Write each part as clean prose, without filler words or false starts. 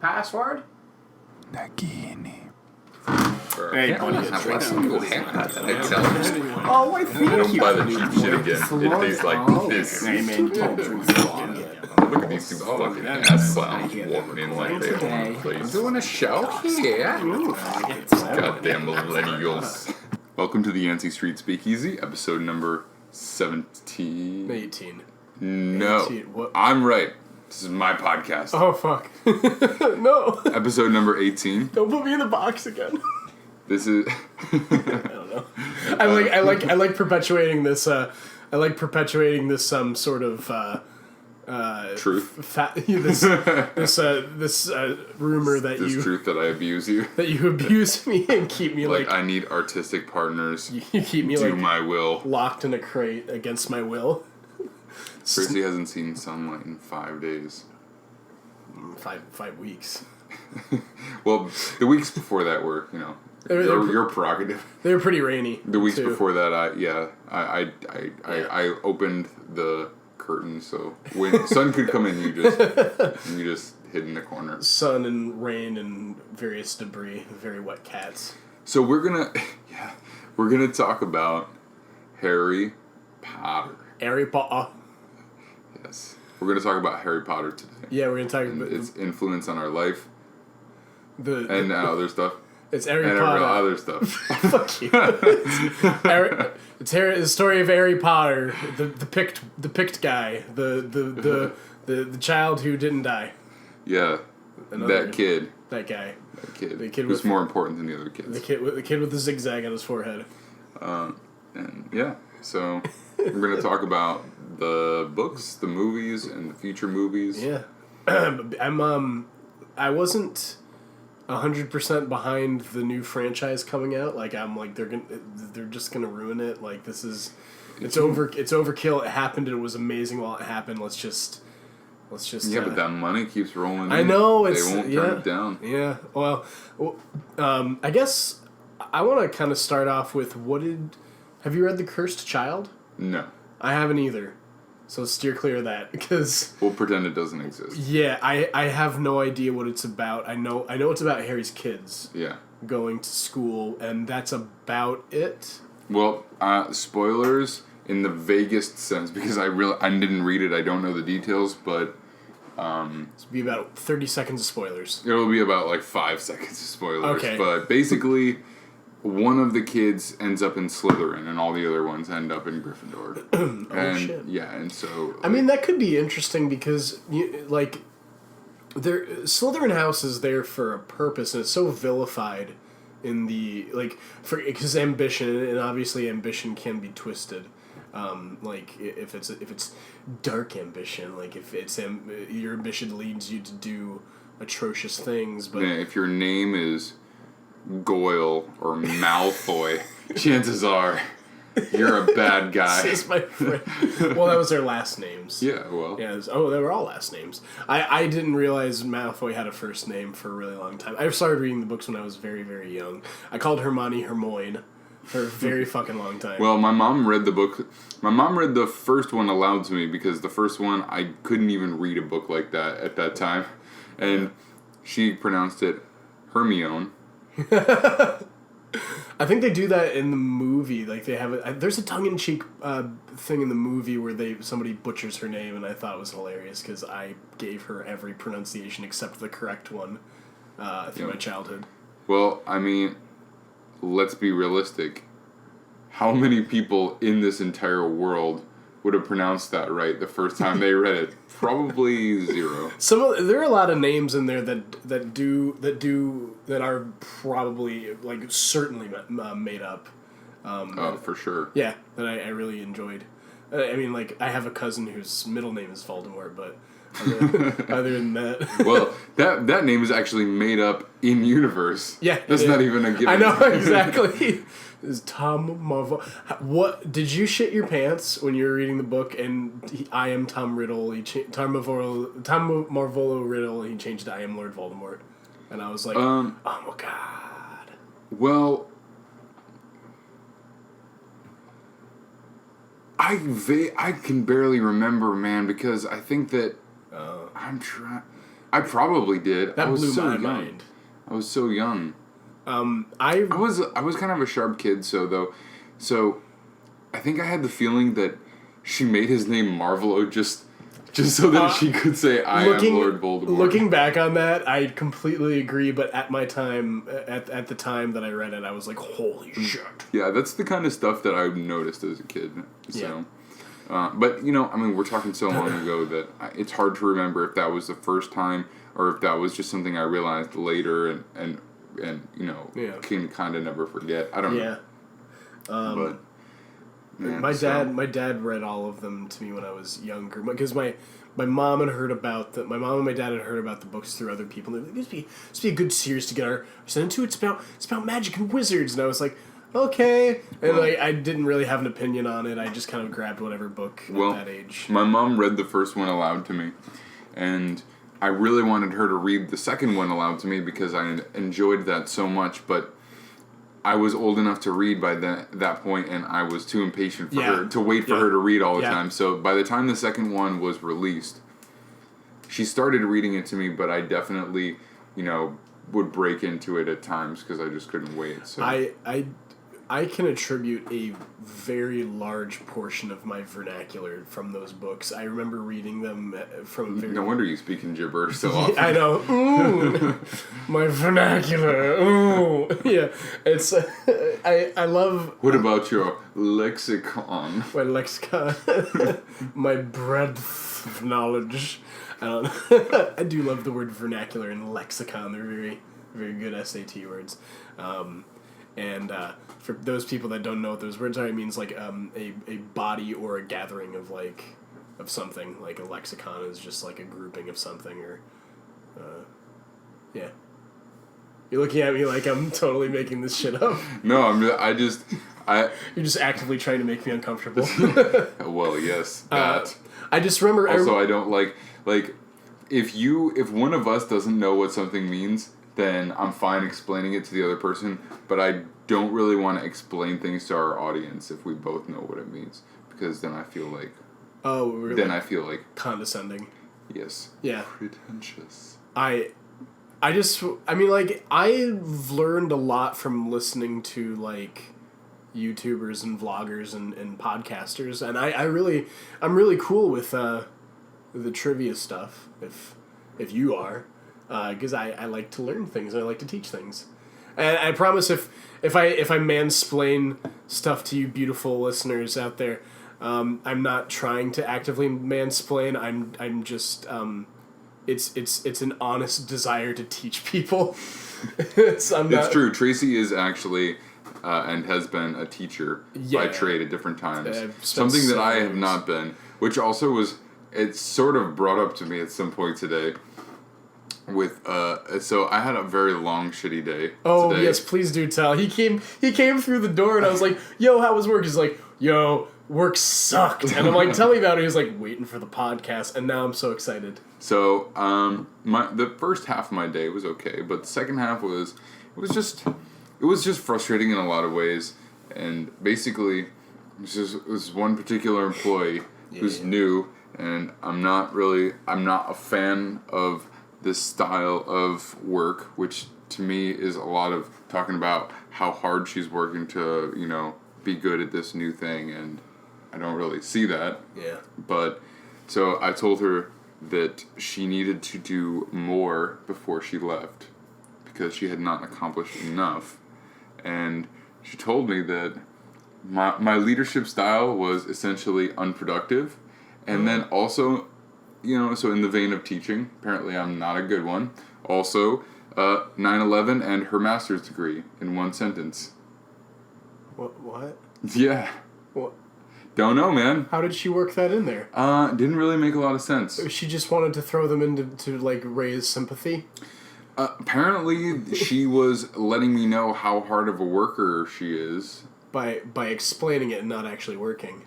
Password? Nagini. Hey, buddy, Oh, wait, thank you. Buy the cheap shit again. It tastes like this. Hey, man, you told me. Look at these two fucking ass clowns walking in like they own the I'm place. doing a show here. Goddamn millennials. Welcome to the Yancy St Speakeasy, episode number 17. 18. No, 18, what? I'm right. This is my podcast. Oh, fuck. No. Episode number 18. Don't put me in the box again. This is... I don't know. I like perpetuating this, sort of, truth. This rumor that This truth that I abuse you. that you abuse me and keep me Like, I need artistic partners. you keep me do like my will. locked in a crate against my will. Tracey hasn't seen sunlight in 5 days. 5 weeks. Well, the weeks before that were, your prerogative. They were pretty rainy. The weeks too. before that, I opened the curtain so when sun could come in, you just hid in the corner. Sun and rain and various debris, very wet cats. So we're gonna talk about Harry Potter. Harry Potter. Yes, we're gonna talk about Harry Potter today. Yeah, we're gonna talk And about its influence on our life the other stuff. It's Harry And Potter. other stuff. Fuck you. It's the story of Harry Potter, the picked guy, the child who didn't die. Yeah, that kid. That guy. The kid was more important than the other kids. The kid with the zigzag on his forehead. And yeah, so we're gonna talk about the books, the movies, and the future movies. Yeah, I wasn't 100% behind the new franchise coming out. Like they're just gonna ruin it. Like it's overkill. It happened. It was amazing while it happened. Let's just. Yeah, but that money keeps rolling in. I know they won't turn it down. Yeah. Well, I guess I want to kind of start off with have you read The Cursed Child? No. I haven't either. So steer clear of that because We'll pretend it doesn't exist. yeah, I have no idea what it's about. I know it's about Harry's kids. Yeah. Going to school, and that's about it. Well, spoilers in the vaguest sense because I didn't read it. I don't know the details, but It's be about 30 seconds of spoilers. it'll be about like 5 seconds of spoilers. Okay. But basically, one of the kids ends up in Slytherin, and all the other ones end up in Gryffindor. And shit. yeah, and so I mean, that could be interesting because Slytherin House is there for a purpose, and it's so vilified in the because ambition, and obviously ambition can be twisted. If it's dark ambition, like if it's your ambition leads you to do atrocious things, but if your name is Goyle or Malfoy, chances are you're a bad guy. Says my friend. Well, that was their last names. Yeah, well. Yeah. They were all last names. I didn't realize Malfoy had a first name for a really long time. I started reading the books when I was very, very young. I called Hermione Hermione for a very fucking long time. Well, my mom read the book. My mom read the first one aloud to me because the first one, I couldn't even read a book like that at that time. And she pronounced it Hermione. I think they do that in the movie. Like they have there's a tongue-in-cheek thing in the movie where somebody butchers her name, and I thought it was hilarious because I gave her every pronunciation except the correct one through my childhood. Well, I mean, let's be realistic. How many people in this entire world would have pronounced that right the first time they read it? Probably zero. There are a lot of names in there that are probably certainly made up. For sure. Yeah, that I really enjoyed. I mean, I have a cousin whose middle name is Voldemort, but other than that, Well, that name is actually made up in universe. Yeah, that's not even a given. I know exactly. Is Tom Marvel? What did you shit your pants when you were reading the book? And I am Tom Riddle. Tom Marvolo Riddle. He changed to I am Lord Voldemort, and I was like, oh my god. Well, I can barely remember, man, because I think that I'm trying. I probably did. That I was blew so my young. mind. I was so young. I was kind of a sharp kid, so I think I had the feeling that she made his name Marvolo just so that she could say I am Lord Voldemort. Looking back on that, I completely agree. But at my time, at the time that I read it, I was like, "Holy shit!" Yeah, that's the kind of stuff that I noticed as a kid. So, but I mean, we're talking so long ago that it's hard to remember if that was the first time or if that was just something I realized later and can kind of never forget. I don't know. But man, my dad read all of them to me when I was younger because my mom and my dad had heard about the books through other people. They're like, this be a good series to get our son into. It's about magic and wizards, and I was like, okay. And I didn't really have an opinion on it. I just kind of grabbed whatever book at that age. My mom read the first one aloud to me, and I really wanted her to read the second one aloud to me because I enjoyed that so much, but I was old enough to read by that point, and I was too impatient for her to wait for her to read all the time. So by the time the second one was released, she started reading it to me, but I definitely, would break into it at times because I just couldn't wait. So I can attribute a very large portion of my vernacular from those books. I remember reading them from very... No wonder you speak in gibberish so often. I know. Ooh, my vernacular. Ooh. Yeah, it's... I love... What about your lexicon? My lexicon. My breadth of knowledge. I do love the word vernacular and lexicon. They're very, very good SAT words. And for those people that don't know what those words are, it means like a body or a gathering of something. Like a lexicon is just like a grouping of something, or yeah. You're looking at me like I'm totally making this shit up. No, You're just actively trying to make me uncomfortable. Well, yes, that. I just remember. Also, I don't like if one of us doesn't know what something means, then I'm fine explaining it to the other person, but I don't really want to explain things to our audience if we both know what it means, because then I feel like... Oh, really? Then I feel like... Condescending. Yes. Yeah. Pretentious. I've learned a lot from listening to, YouTubers and vloggers and podcasters, and I'm really cool with the trivia stuff, if you are. Because I like to learn things and I like to teach things, and I promise if I mansplain stuff to you beautiful listeners out there, I'm not trying to actively mansplain. I'm just it's an honest desire to teach people. It's true. Tracy is actually and has been a teacher by trade at different times. Something that I have not been, which also it's sort of brought up to me at some point today. So I had a very long shitty day. Oh today. Yes, please do tell. He came through the door and I was like, "Yo, how was work?" He's like, "Yo, work sucked." And I'm like, "Tell me about it." He's like, "Waiting for the podcast," and now I'm so excited. So the first half of my day was okay, but the second half was just frustrating in a lot of ways, and basically it was one particular employee who's new, and I'm not a fan of this style of work, which to me is a lot of talking about how hard she's working to, be good at this new thing, and I don't really see that. Yeah. But, so I told her that she needed to do more before she left, because she had not accomplished enough, and she told me that my leadership style was essentially unproductive, and then also... so in the vein of teaching, apparently I'm not a good one. Also, 9/11 and her master's degree in one sentence. What? Yeah. What? Don't know, man. How did she work that in there? Didn't really make a lot of sense. She just wanted to throw them in to raise sympathy? Apparently, she was letting me know how hard of a worker she is. By explaining it and not actually working.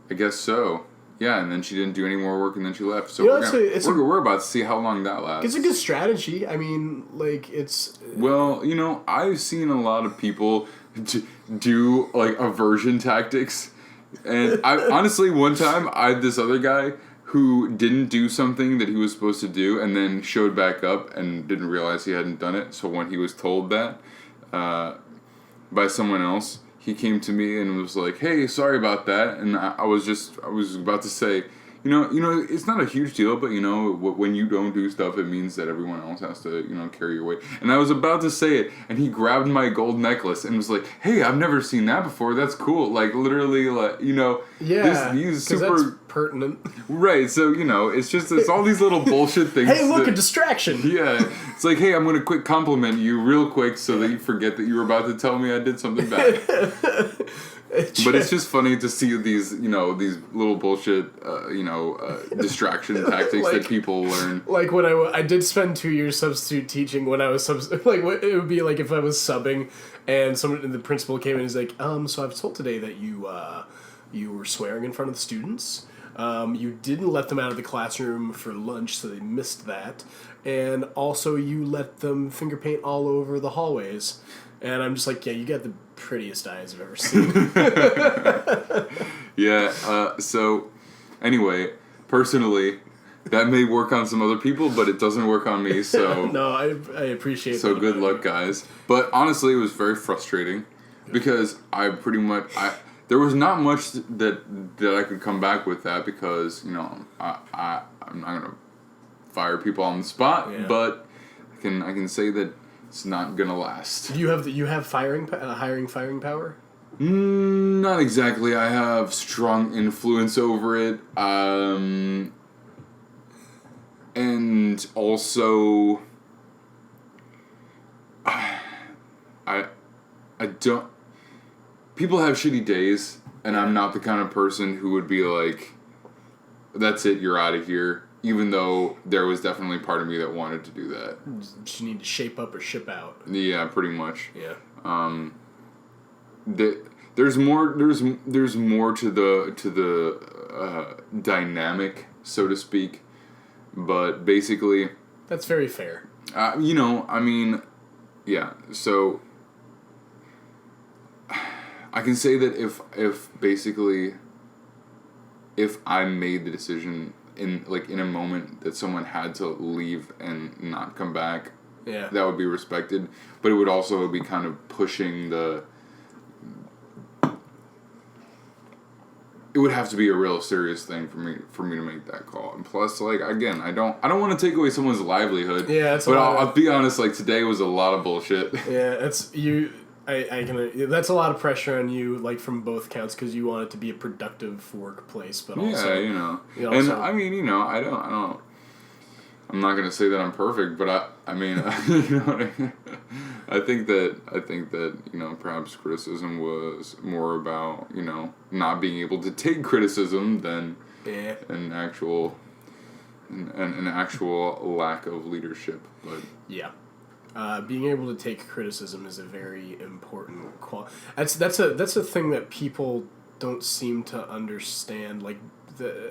I guess so. Yeah, and then she didn't do any more work, and then she left. So we're about to see how long that lasts. It's a good strategy. I mean, it's... Well, I've seen a lot of people do, aversion tactics. And I honestly, one time, I had this other guy who didn't do something that he was supposed to do and then showed back up and didn't realize he hadn't done it. So when he was told that by someone else, he came to me and was like, "Hey, sorry about that." And I was about to say, you know, it's not a huge deal, but when you don't do stuff, it means that everyone else has to, carry your weight. And I was about to say it, and he grabbed my gold necklace and was like, "Hey, I've never seen that before. That's cool." Like literally, like Yeah, these because super that's pertinent. right. So it's all these little bullshit things. Hey, look, a distraction. Yeah, it's like, hey, I'm gonna quick compliment you real quick so that you forget that you were about to tell me I did something bad. But it's just funny to see these little bullshit, distraction tactics that people learn. Like when I did spend 2 years substitute teaching when I was it would be like if I was subbing and the principal came in and is like, so I was told today that you were swearing in front of the students. You didn't let them out of the classroom for lunch, so they missed that. And also you let them finger paint all over the hallways. And I'm just like, yeah, you got the prettiest eyes I've ever seen. Yeah, so anyway, personally, that may work on some other people, but it doesn't work on me, so... No, I appreciate so that. So good luck, guys. But honestly, it was very frustrating because I pretty much... there was not much that I could come back with that because, I'm not going to fire people on the spot, but I can say that it's not going to last. You have hiring power? Not exactly. I have strong influence over it. And also, I don't... People have shitty days, and I'm not the kind of person who would be like, that's it, you're out of here. Even though there was definitely part of me that wanted to do that. You need to shape up or ship out. Yeah, pretty much. Yeah. There's more to the dynamic, so to speak, but basically that's very fair. Yeah. So I can say that if I made the decision in a moment that someone had to leave and not come back, yeah, that would be respected. But it would also be kind of pushing the... It would have to be a real serious thing for me to make that call. And plus, again, I don't want to take away someone's livelihood. Yeah, but I'll be honest. Today was a lot of bullshit. Yeah, that's you. That's a lot of pressure on you, from both counts, because you want it to be a productive workplace, but also... Yeah, and I don't... I'm not gonna say that I'm perfect, but I mean, I think that perhaps criticism was more about not being able to take criticism than an actual lack of leadership. But yeah. Being able to take criticism is a very important quality. That's a thing that people don't seem to understand.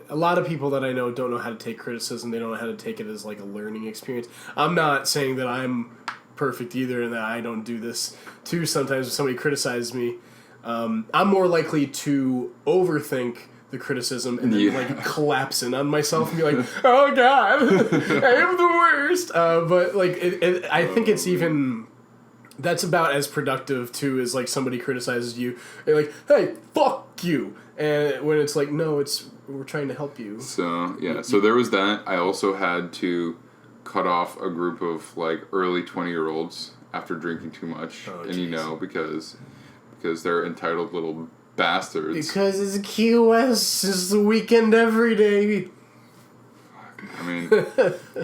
A lot of people that I know don't know how to take criticism. They don't know how to take it as a learning experience. I'm not saying that I'm perfect either, and that I don't do this too. Sometimes if somebody criticizes me, I'm more likely to overthink the criticism and then collapse in on myself and be like, oh god, I am the worst. But I think it's even... That's about as productive too as somebody criticizes you. They're like, hey, fuck you. And when it's no, we're trying to help you. So yeah, so there was that. I also had to cut off a group of early 20-year-olds after drinking too much, because they're entitled little bastards. Because it's QS, it's the weekend every day. I mean,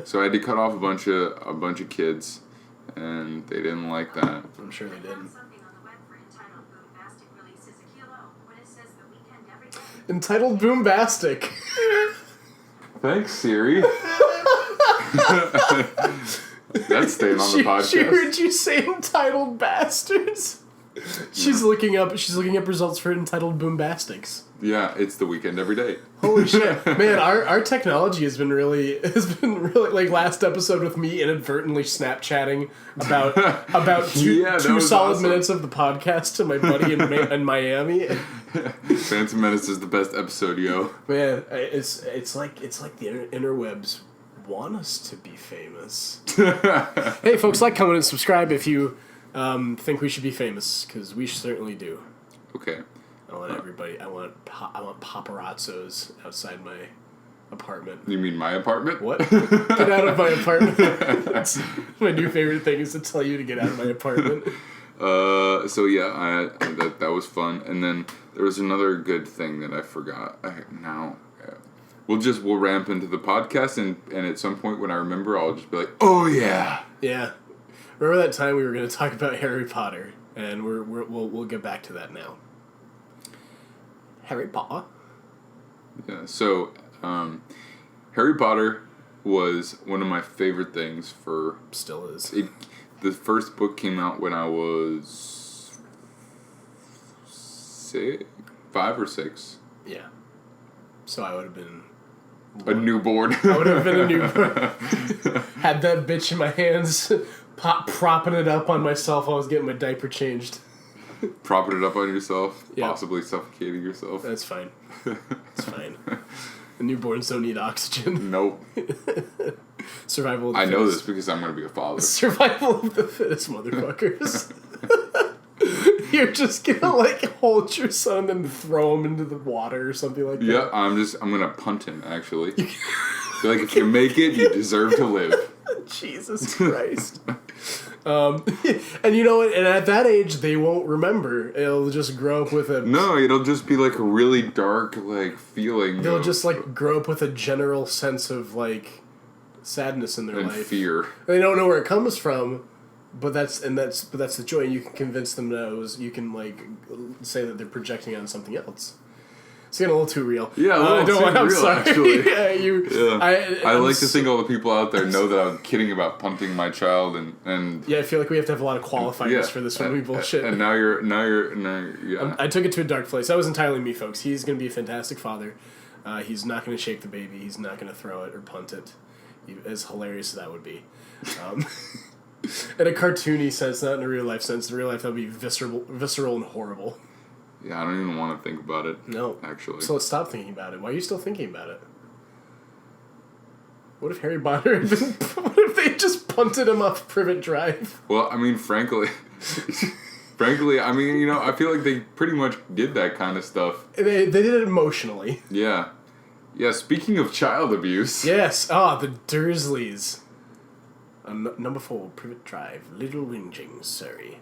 so I had to cut off a bunch of kids, and they didn't like that. I'm sure they didn't. Entitled Boombastic. Thanks, Siri. That's staying on the podcast. She heard you say entitled bastards. She's looking up results for entitled Boombastics. Yeah, it's the weekend every day. Holy shit. Man, our technology has been really like last episode with me inadvertently Snapchatting about two solid awesome. minutes of the podcast to my buddy in Miami. Phantom Menace is the best episode, yo. Man, it's like the interwebs want us to be famous. Hey folks, like, comment, and subscribe if you think we should be famous, because we certainly do. Okay. I want everybody. I want paparazzos outside my apartment. You mean my apartment? What? Get out of my apartment. That's my new favorite thing, is to tell you to get out of my apartment. So yeah, that was fun, and then there was another good thing that I forgot. We'll ramp into the podcast, and at some point when I remember, I'll just be like, oh yeah. Yeah. Remember that time we were going to talk about Harry Potter, and we'll get back to that now. Harry Potter. Yeah. So, Harry Potter was one of my favorite things for. Still is. The first book came out when I was 5 or 6. Yeah. So I would have been a newborn. I would have been a newborn. Had that bitch in my hands, propping it up on myself while I was getting my diaper changed. Propping it up on yourself, yeah. Possibly suffocating yourself. That's fine. It's fine. The newborns don't need oxygen. Nope. Survival of the I fittest. know this because I'm going to be a father. Survival of the fittest, motherfuckers. You're just gonna, like, hold your son and throw him into the water or something like that? Yeah, I'm going to punt him, actually. Like, if you make it, you deserve to live. Jesus Christ. And you know what? And at that age, they won't remember. It'll just grow up with a... No, it'll just be, like, a really dark, like, feeling. They'll just, like, grow up with a general sense of, like, sadness in their and life. Fear. They don't know where it comes from, but that's the joy. And you can convince them that you can, like, say that they're projecting on something else. It's getting a little too real. Yeah, a little too I'm real, sorry. actually. Yeah, I like to think all the people out there know that I'm kidding about punting my child, and yeah, I feel like we have to have a lot of qualifiers for this when we bullshit. And now you're yeah. I took it to a dark place. That was entirely me, folks. He's going to be a fantastic father. He's not going to shake the baby. He's not going to throw it or punt it. As hilarious as that would be. In a cartoony sense, not in a real life sense. In real life, that would be visceral and horrible. Yeah, I don't even want to think about it. No. Actually. So let's stop thinking about it. Why are you still thinking about it? What if Harry Potter had been... What if they just punted him off Privet Drive? Well, I mean, frankly, I mean, you know, I feel like they pretty much did that kind of stuff. They did it emotionally. Yeah. Yeah, speaking of child abuse. Yes. the Dursleys. Number 4, Privet Drive, Little Whinging, Surrey.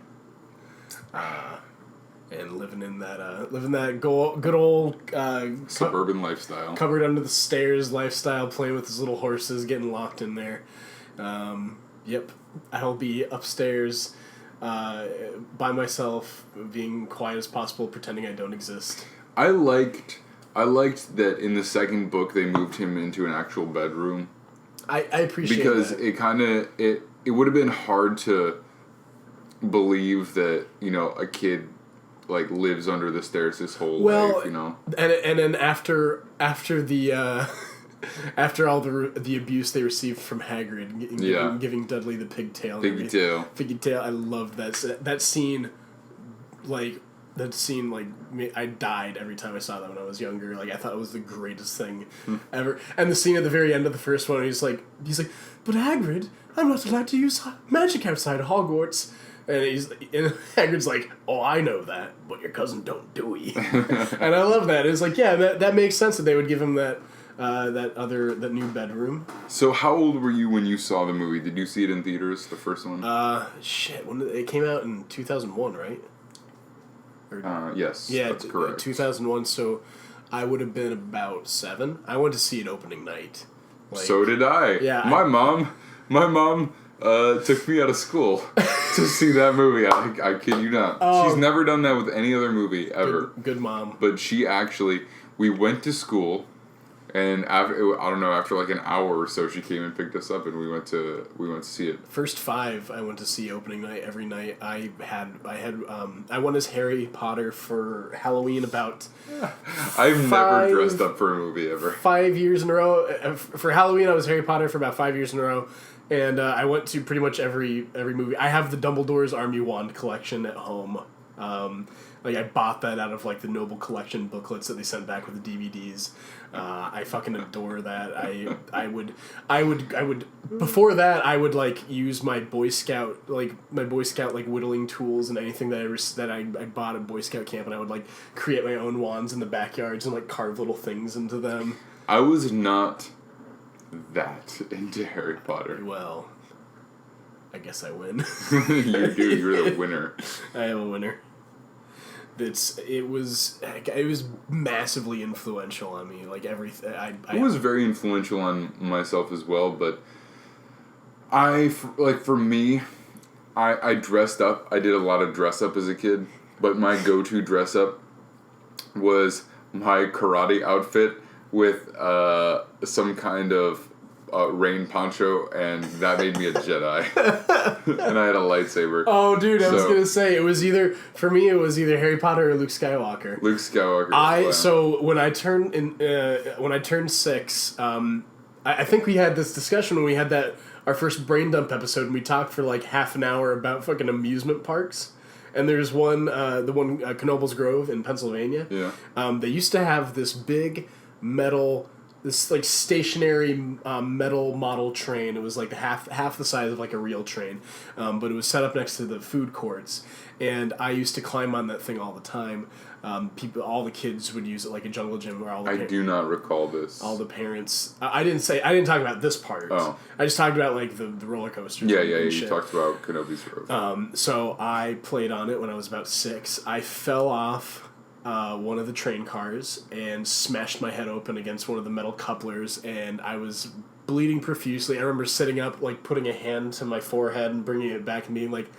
And living in that good old Suburban lifestyle. Cupboard under the stairs lifestyle, playing with his little horses, getting locked in there. Yep, I'll be upstairs by myself, being quiet as possible, pretending I don't exist. I liked that in the second book they moved him into an actual bedroom. I appreciate because that. it kind of it would have been hard to believe that, you know, a kid like lives under the stairs his whole life, you know. And then after the after all the abuse they received from Hagrid, giving Dudley the pigtail. Pigtail. I loved that scene. I died every time I saw that when I was younger. Like, I thought it was the greatest thing ever. And the scene at the very end of the first one, he's like, but Hagrid, I'm not allowed to use magic outside Hogwarts. And Hagrid's like, oh, I know that, but your cousin don't do he? And I love that. It's like, yeah, that makes sense that they would give him that new bedroom. So how old were you when you saw the movie? Did you see it in theaters, the first one? It came out in 2001, right? Yes, that's correct. 2001, so I would have been about 7. I went to see it opening night. So did I. Yeah. My mom took me out of school to see that movie. I kid you not. She's never done that with any other movie ever. Good mom. But we went to school, And after like an hour or so, she came and picked us up, and we went to see it. First 5 I went to see opening night every night. I went as Harry Potter for Halloween about. I've never dressed up for a movie ever. 5 years in a row. For Halloween, I was Harry Potter for about 5 years in a row, and I went to pretty much every movie. I have the Dumbledore's Army Wand collection at home. Like I bought that out of like the Noble Collection booklets that they sent back with the DVDs. I fucking adore that. I would before that I would like use my Boy Scout like whittling tools and anything that I bought at Boy Scout camp, and I would like create my own wands in the backyards and like carve little things into them. I was not that into Harry Potter. Well, I guess I win. You do. You're the winner. I am a winner. It was massively influential on me. Like everything, It was very influential on myself as well. But for me, I dressed up. I did a lot of dress up as a kid. But my go-to dress up was my karate outfit with some kind of rain poncho, and that made me a Jedi. And I had a lightsaber. Oh, dude, I was gonna say it was either Harry Potter or Luke Skywalker. Luke Skywalker. So when I turned 6, I think we had this discussion when we had our first brain dump episode, and we talked for like half an hour about fucking amusement parks. And there's one, Knoebels Grove in Pennsylvania. Yeah. They used to have this big metal. This like stationary metal model train. It was like half the size of like a real train, but it was set up next to the food courts, and I used to climb on that thing all the time. All the kids would use it like a jungle gym. Where I do not recall this. All the parents. I didn't talk about this part. Oh. I just talked about like the roller coasters. Yeah. You talked about Kenobi's Grove. So I played on it when I was about 6. I fell off one of the train cars and smashed my head open against one of the metal couplers, and I was bleeding profusely. I remember sitting up, like putting a hand to my forehead and bringing it back and being like,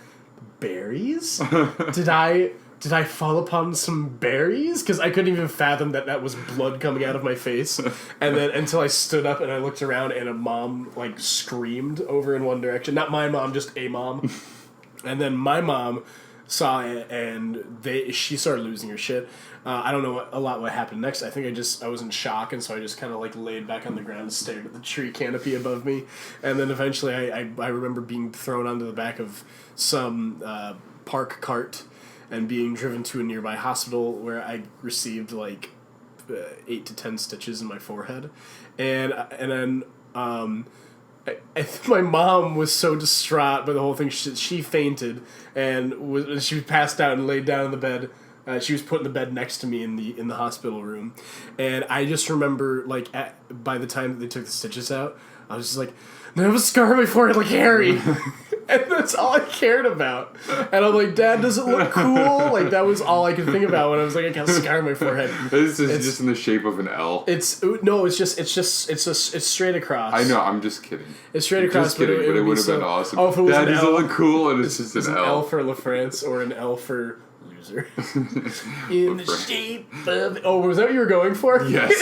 berries? Did I fall upon some berries? Because I couldn't even fathom that was blood coming out of my face. And then until I stood up and I looked around, and a mom like screamed over in one direction. Not my mom, just a mom. And then my mom saw it, and she started losing her shit. I don't know what happened next. I think I was in shock, and so I just kind of like laid back on the ground and stared at the tree canopy above me. And then eventually I remember being thrown onto the back of some park cart and being driven to a nearby hospital, where I received like 8 to 10 stitches in my forehead. And then my mom was so distraught by the whole thing, she fainted, and she passed out and laid down in the bed. She was put in the bed next to me in the hospital room, and I just remember like by the time that they took the stitches out, I was just like, I have a scar on my forehead like Harry. And that's all I cared about. And I'm like, Dad, does it look cool? Like, that was all I could think about when I was like, I got a scar on my forehead. This is just in the shape of an L. It's straight across. I know, I'm just kidding. It's straight across, just kidding, but it would have been awesome. Oh, if it was Dad, an does L, it look cool? And it's just an L for La France or an L for loser. In the shape of... Oh, was that what you were going for? Yes.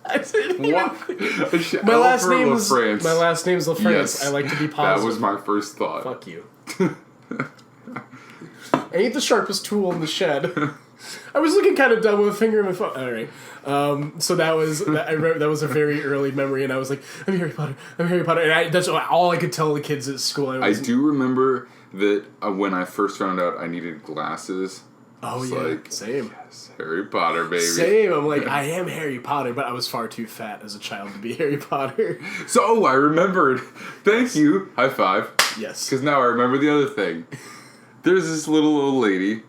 I didn't even think. My last name's La France. Yes. I like to be positive. That was my first thought. Fuck you. I ain't the sharpest tool in the shed. I was looking kind of dumb with a finger in my phone. All right. So that was a very early memory, and I was like, I'm Harry Potter. And that's all I could tell the kids at school. I do remember that when I first found out I needed glasses. Oh, yeah. Like, same. Yes, Harry Potter, baby. Same. I'm like, I am Harry Potter, but I was far too fat as a child to be Harry Potter. So, I remembered. Thank you. High five. Yes. Because now I remember the other thing. There's this little old lady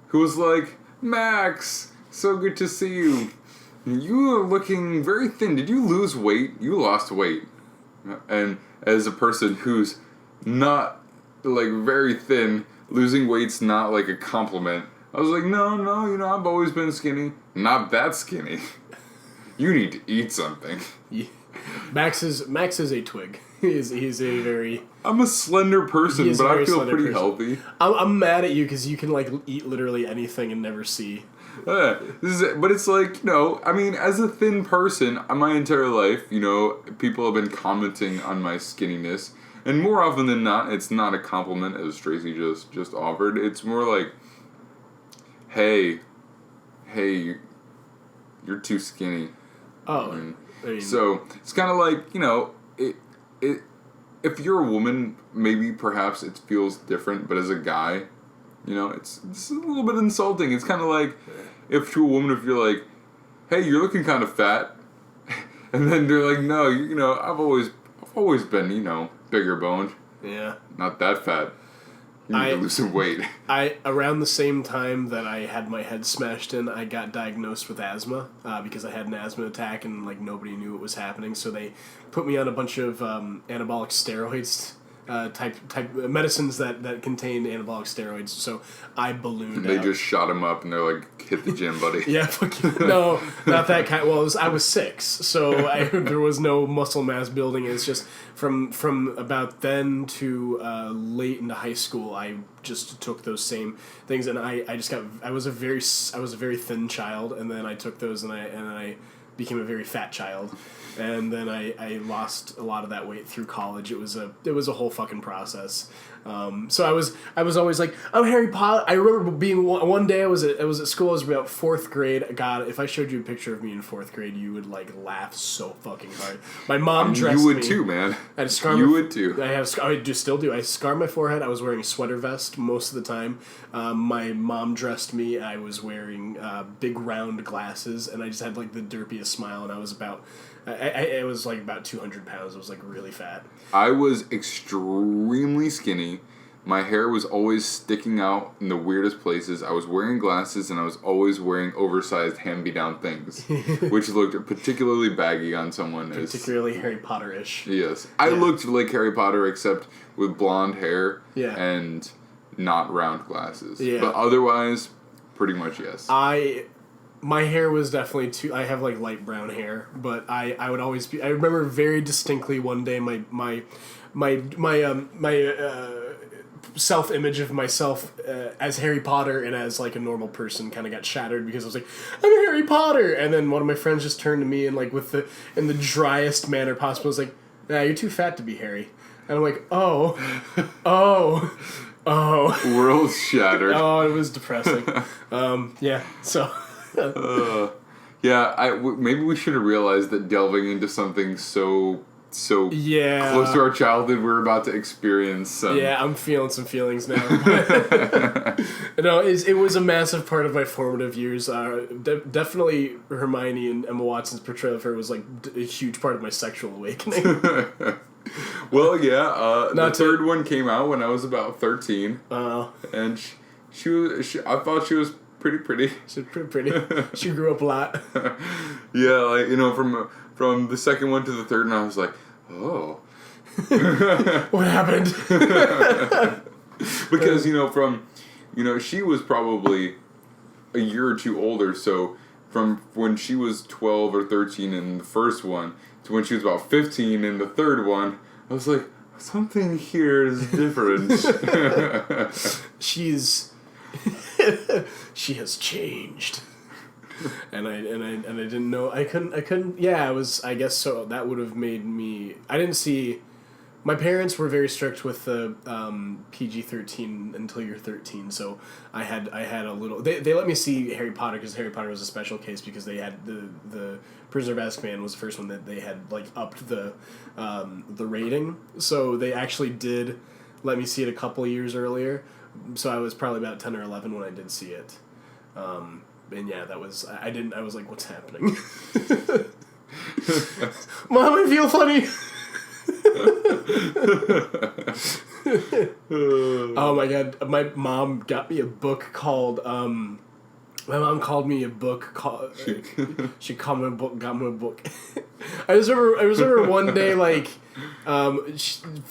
who was like, Max, so good to see you. You are looking very thin. Did you lose weight? You lost weight. And as a person who's not, like, very thin, losing weight's not, like, a compliment. I was like, no, I've always been skinny. Not that skinny. You need to eat something. Yeah. Max is a twig. He's a very... I'm a slender person, but I feel pretty healthy. I'm mad at you because you can like eat literally anything and never see. But it's like, I mean, as a thin person, my entire life, people have been commenting on my skinniness. And more often than not, it's not a compliment, as Tracey just offered. It's more like, hey, you're too skinny. Oh. I mean, so it's kind of like, if you're a woman, maybe perhaps it feels different, but as a guy, it's a little bit insulting. It's kind of like if to a woman, if you're like, hey, you're looking kind of fat, and then they're like, no, I've always been, bigger boned. Yeah. Not that fat. You need to lose some weight. Around the same time that I had my head smashed in, I got diagnosed with asthma because I had an asthma attack and nobody knew it was happening. So they put me on a bunch of anabolic steroids, type medicines that contained anabolic steroids. So I ballooned. They just shot him up and they're like, hit the gym, buddy. Yeah, no, not that kind. Well, I was 6, so there was no muscle mass building. It's just from about then to late into high school, I just took those same things, and I was a very thin child, and then I took those and I became a very fat child. And then I lost a lot of that weight through college. It was a whole fucking process. So I was always like, I'm Harry Potter. I remember being one day I was at school. I was about 4th grade. God, if I showed you a picture of me in 4th grade, you would laugh so fucking hard. My mom dressed me. You would too, man. I had a scar. You would too. I still do. I scarred my forehead. I was wearing a sweater vest most of the time. My mom dressed me. I was wearing big round glasses, and I just had the derpiest smile. And I was about. I was about 200 pounds. I was really fat. I was extremely skinny. My hair was always sticking out in the weirdest places. I was wearing glasses and I was always wearing oversized hand-me-down things, which looked particularly baggy on someone. Particularly Harry Potter-ish. Yes. I looked like Harry Potter except with blonde hair and not round glasses. Yeah. But otherwise, pretty much yes. My hair was definitely I have light brown hair, but I would always be. I remember very distinctly one day my self-image of myself as Harry Potter and as a normal person kind of got shattered because I was like, I'm Harry Potter, and then one of my friends just turned to me and in the driest manner possible was like, nah, you're too fat to be Harry, and I'm like, oh. World shattered. Oh, it was depressing. Yeah, so. Maybe we should have realized that delving into something so close to our childhood we're about to experience. I'm feeling some feelings now. No, it was a massive part of my formative years. Definitely Hermione and Emma Watson's portrayal of her was a huge part of my sexual awakening. Well, the third one came out when I was about 13. And I thought she was pretty. She's pretty. She grew up a lot. Yeah, from the second one to the third, and I was like, oh. What happened? Because, she was probably a year or two older, so from when she was 12 or 13 in the first one to when she was about 15 in the third one, I was like, something here is different. She has changed, and I didn't know. I couldn't. Yeah, I guess so. That would have made me. I didn't see. My parents were very strict with the PG-13 until you're 13. So I had a little. They let me see Harry Potter because Harry Potter was a special case because they had the Prisoner of Azkaban was the first one that they had upped the rating. So they actually did let me see it a couple of years earlier. So I was probably about 10 or 11 when I did see it. And yeah, that was... I was like, what's happening? Mom, I feel funny! Oh my god. My mom got me a book called... my mom called me a book called... she called me a book, got me a book. I remember one day,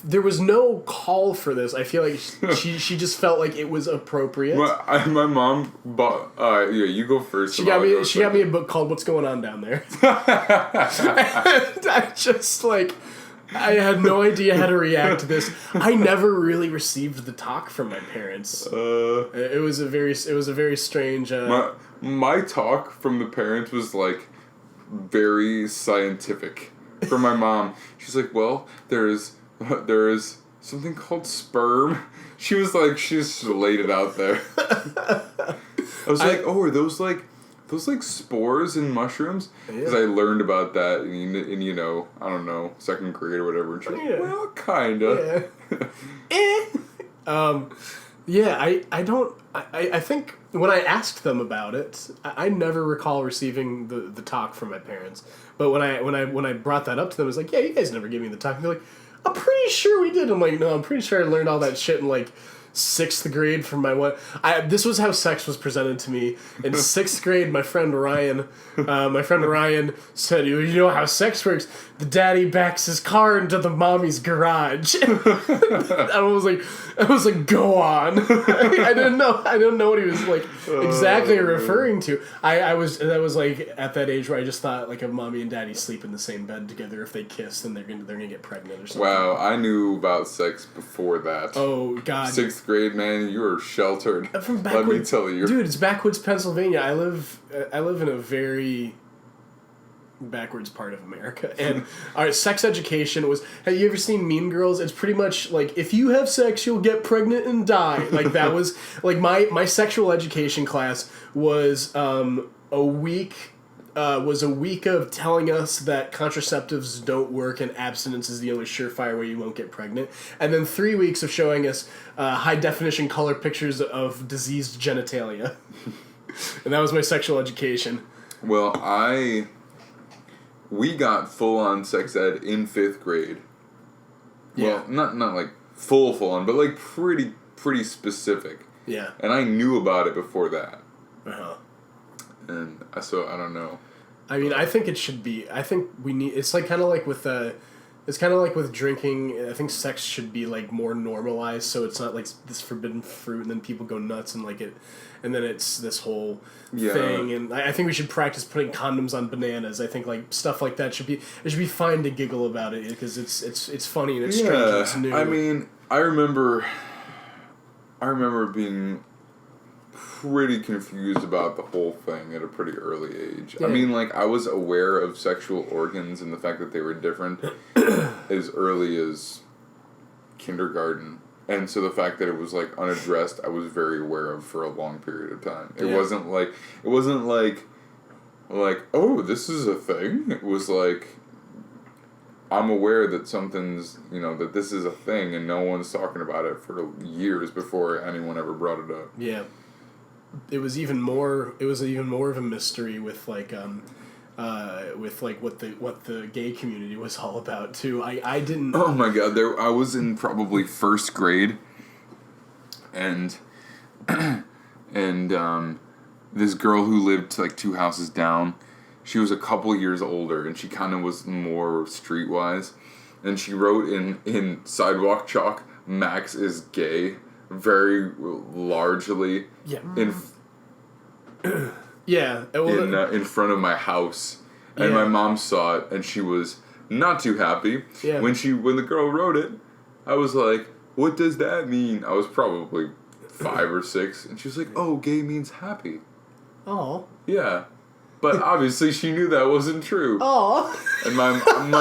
there was no call for this. I feel like she just felt like it was appropriate. My mom bought... you go first. She got me a book called What's Going On Down There? I just, I had no idea how to react to this. I never really received the talk from my parents. It was a very strange. My talk from the parents was like very scientific. From my mom, she's like, well, there is something called sperm. She was like, she just laid it out there. I was like, oh, are those like spores in mushrooms? Because I learned about that in you know, I don't know, second grade or whatever. And she's like, well, kinda. Yeah. I think when I asked them about it, I never recall receiving the talk from my parents. But when I brought that up to them, I was like, yeah, you guys never gave me the talk. And they're like, I'm pretty sure we did. I'm like, no, I'm pretty sure I learned all that shit in like 6th grade from my one. This was how sex was presented to me in 6th grade. My friend Ryan said, "You know how sex works? The daddy backs his car into the mommy's garage." I was like, go on. I didn't know what he was like exactly referring to. That was like at that age where I just thought like if mommy and daddy sleep in the same bed together, if they kiss, then they're gonna get pregnant or something. Wow, I knew about sex before that. Oh God. 6th grade, man, you were sheltered. From Let me tell you, dude. It's backwoods, Pennsylvania. I live in a very backwards part of America, and our sex education was. Have you ever seen Mean Girls? It's pretty much like if you have sex, you'll get pregnant and die. Like that was like my sexual education class was a week. Was a week of telling us that contraceptives don't work and abstinence is the only surefire way you won't get pregnant. And then 3 weeks of showing us high-definition color pictures of diseased genitalia. And that was my sexual education. well, we got full-on sex ed in 5th grade. Yeah. Well, not like full on, but like pretty specific. Yeah. And I knew about it before that. Uh-huh. And so I don't know. I mean, I think it should be. I think we need. It's like kind of like with it's kind of like with drinking. I think sex should be like more normalized, so it's not like this forbidden fruit, and then people go nuts and like it, and then it's this whole thing. And I think we should practice putting condoms on bananas. I think like stuff like that should be. It should be fine to giggle about it because it's funny and it's strange and it's new. I mean, I remember being pretty confused about the whole thing at a pretty early age. Yeah. I mean, like, I was aware of sexual organs and the fact that they were different as early as kindergarten. And so the fact that it was, like, unaddressed, I was very aware of for a long period of time. It wasn't like, oh, this is a thing. It was like, I'm aware that something's, that this is a thing and no one's talking about it for years before anyone ever brought it up. Yeah. It was even more of a mystery with like what the gay community was all about too. I didn't. Oh my God! I was in probably 1st grade, and this girl who lived like 2 houses down, she was a couple years older, and she kind of was more streetwise, and she wrote in sidewalk chalk, "Max is gay." Very largely in front of my house, and my mom saw it and she was not too happy. When the girl wrote it, I was like, what does that mean? I was probably 5 or 6, and she was like, oh, gay means happy. Oh. Yeah. But obviously she knew that wasn't true. Oh. And my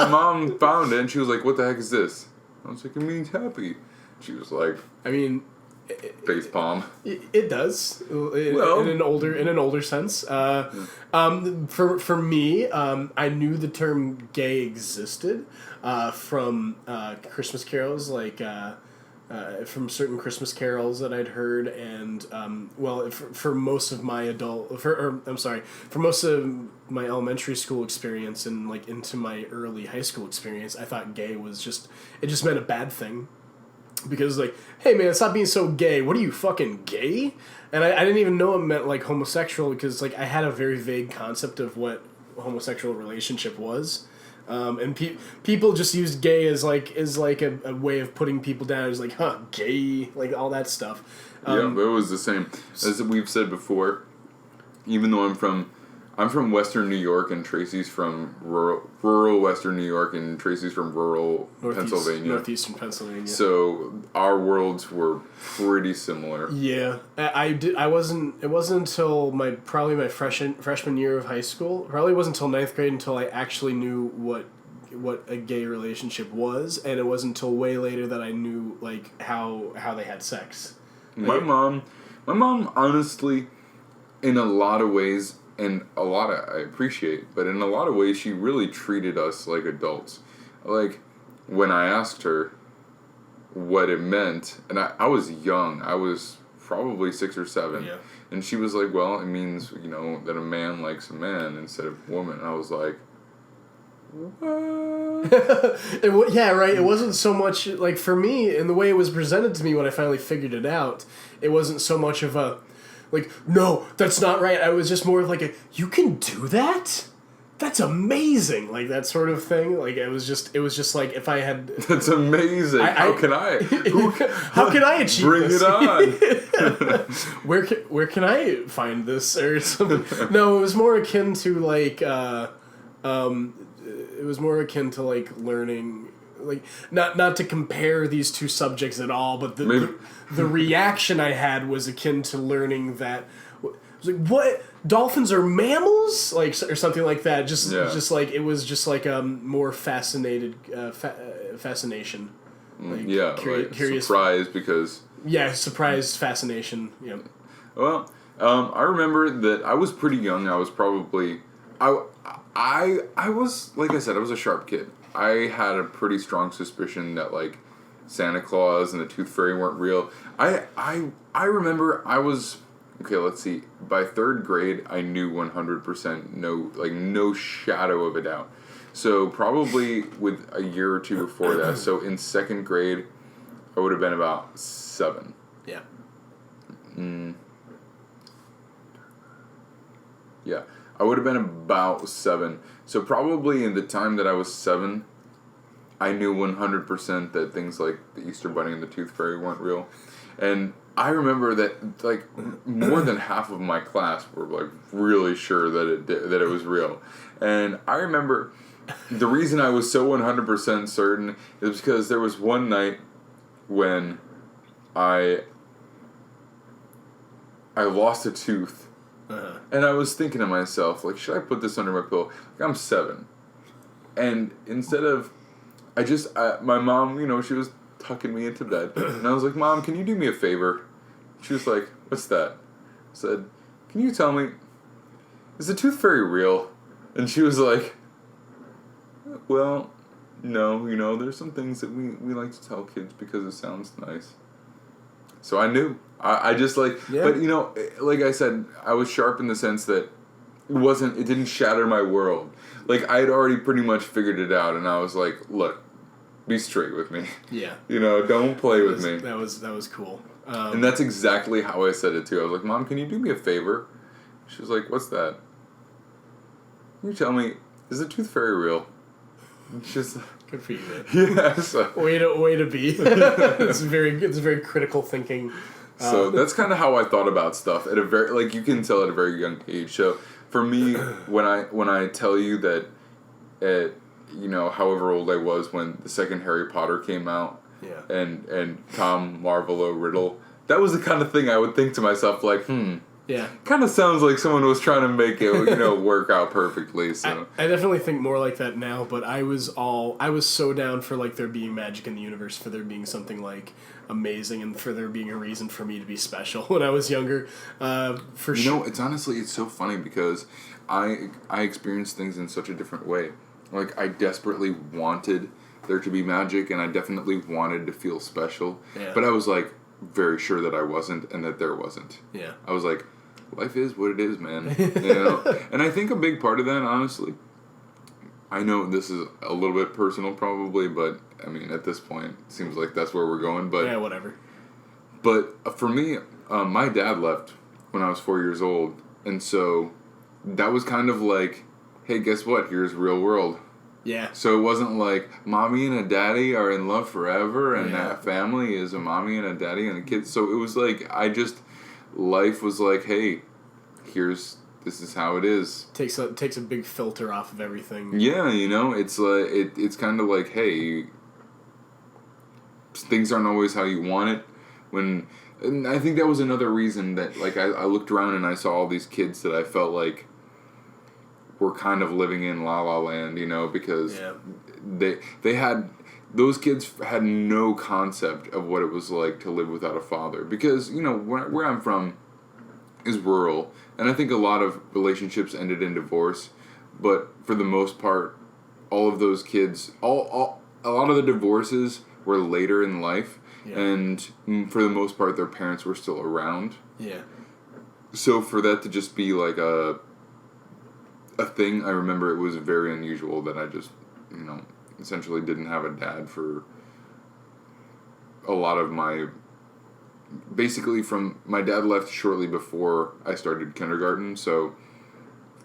mom found it and she was like, what the heck is this? I was like, it means happy. She was like, I mean, face palm. It does, in an older sense. For me, I knew the term "gay" existed from Christmas carols, like from certain Christmas carols that I'd heard, and for most of my for most of my elementary school experience and like into my early high school experience, I thought "gay" was just meant a bad thing. Because, like, hey, man, stop being so gay. What are you, fucking gay? And I didn't even know it meant, like, homosexual because, like, I had a very vague concept of what a homosexual relationship was. And people just used gay as a way of putting people down. It's like, huh, gay, like, all that stuff. Yeah, but it was the same. As we've said before, even though I'm from Western New York, and Tracey's from rural Western New York, and Tracey's from rural Pennsylvania. Northeastern Pennsylvania. So our worlds were pretty similar. Yeah, I did. I wasn't. It wasn't until my freshman year of high school. Probably wasn't until ninth grade until I actually knew what a gay relationship was, and it wasn't until way later that I knew like how they had sex. My mom, honestly, in a lot of ways. And I appreciate, but in a lot of ways, she really treated us like adults. Like, when I asked her what it meant, and I was young, I was probably 6 or 7, yeah. And she was like, well, it means, that a man likes a man instead of a woman. And I was like, what? Yeah, right. It wasn't so much, like, for me, and the way it was presented to me when I finally figured it out, it wasn't so much of a, like, no, that's not right. I was just more of like you can do that? That's amazing. Like that sort of thing. Like it was just like if I had That's amazing. How can I achieve bring this? it on? Where can I find this or something? No, it was more akin to like learning, like not to compare these two subjects at all, but the reaction I had was akin to learning that it was like, what, dolphins are mammals, like, or something like that. Just like it was just like more fascination. Like, curious, surprise because surprise, fascination. Yeah. Well, I remember that I was pretty young. I was probably I was, like I said, I was a sharp kid. I had a pretty strong suspicion that, like, Santa Claus and the Tooth Fairy weren't real. I remember I was, okay, let's see, by 3rd grade, I knew 100%, no shadow of a doubt. So probably with a year or two before that, so in 2nd grade, I would have been about 7. Yeah. Yeah, I would have been about 7. So probably in the time that I was 7, I knew 100% that things like the Easter Bunny and the Tooth Fairy weren't real. And I remember that, like, more than half of my class were, like, really sure that it was real. And I remember the reason I was so 100% certain is because there was one night when I lost a tooth. Uh-huh. And I was thinking to myself, like, should I put this under my pillow? Like, I'm 7. And instead of, my mom, she was tucking me into bed. And I was like, Mom, can you do me a favor? She was like, what's that? I said, can you tell me, is the Tooth Fairy real? And she was like, well, no, there's some things that we like to tell kids because it sounds nice. So I knew. I just, like, but, like I said, I was sharp in the sense that it didn't shatter my world. Like, I had already pretty much figured it out, and I was like, look, be straight with me. Yeah. Don't play with me. That was cool. And that's exactly how I said it, too. I was like, Mom, can you do me a favor? She was like, what's that? Can you tell me, is the Tooth Fairy real? And she's like, good for you, man. Yeah. So. Way to be. It's very critical thinking. So that's kind of how I thought about stuff at a very, like, you can tell at a very young age. So for me, when I tell you that at, however old I was when the second Harry Potter came out, and Tom Marvolo Riddle, that was the kind of thing I would think to myself, like, yeah, kind of sounds like someone was trying to make it, work out perfectly. So I definitely think more like that now, but I was so down for, like, there being magic in the universe, for there being something, like, amazing, and for there being a reason for me to be special when I was younger. For sure. It's so funny because I experienced things in such a different way. Like, I desperately wanted there to be magic, and I definitely wanted to feel special. Yeah. But I was, like, very sure that I wasn't and that there wasn't. Yeah. I was like, life is what it is, man. And I think a big part of that, honestly, I know this is a little bit personal probably, but, I mean, at this point, it seems like that's where we're going. But yeah, whatever. But for me, my dad left when I was 4 years old, and so that was kind of like, hey, guess what? Here's real world. Yeah. So it wasn't like mommy and a daddy are in love forever, and that family is a mommy and a daddy and a kid. So it was like life was like, hey, here's this is how it is. Takes a big filter off of everything. Yeah, you know, it's like it's kind of like, hey, things aren't always how you want it. And I think that was another reason that, like, I looked around and I saw all these kids that I felt like were kind of living in La La Land, you know, because they had, those kids had no concept of what it was like to live without a father. Because, you know, where I'm from is rural, and I think a lot of relationships ended in divorce, but for the most part, all of those kids, a lot of the divorces were later in life, and for the most part, their parents were still around. Yeah. So for that to just be like a thing, I remember it was very unusual that I just, you know, essentially didn't have a dad for a lot of my... Basically, my dad left shortly before I started kindergarten, so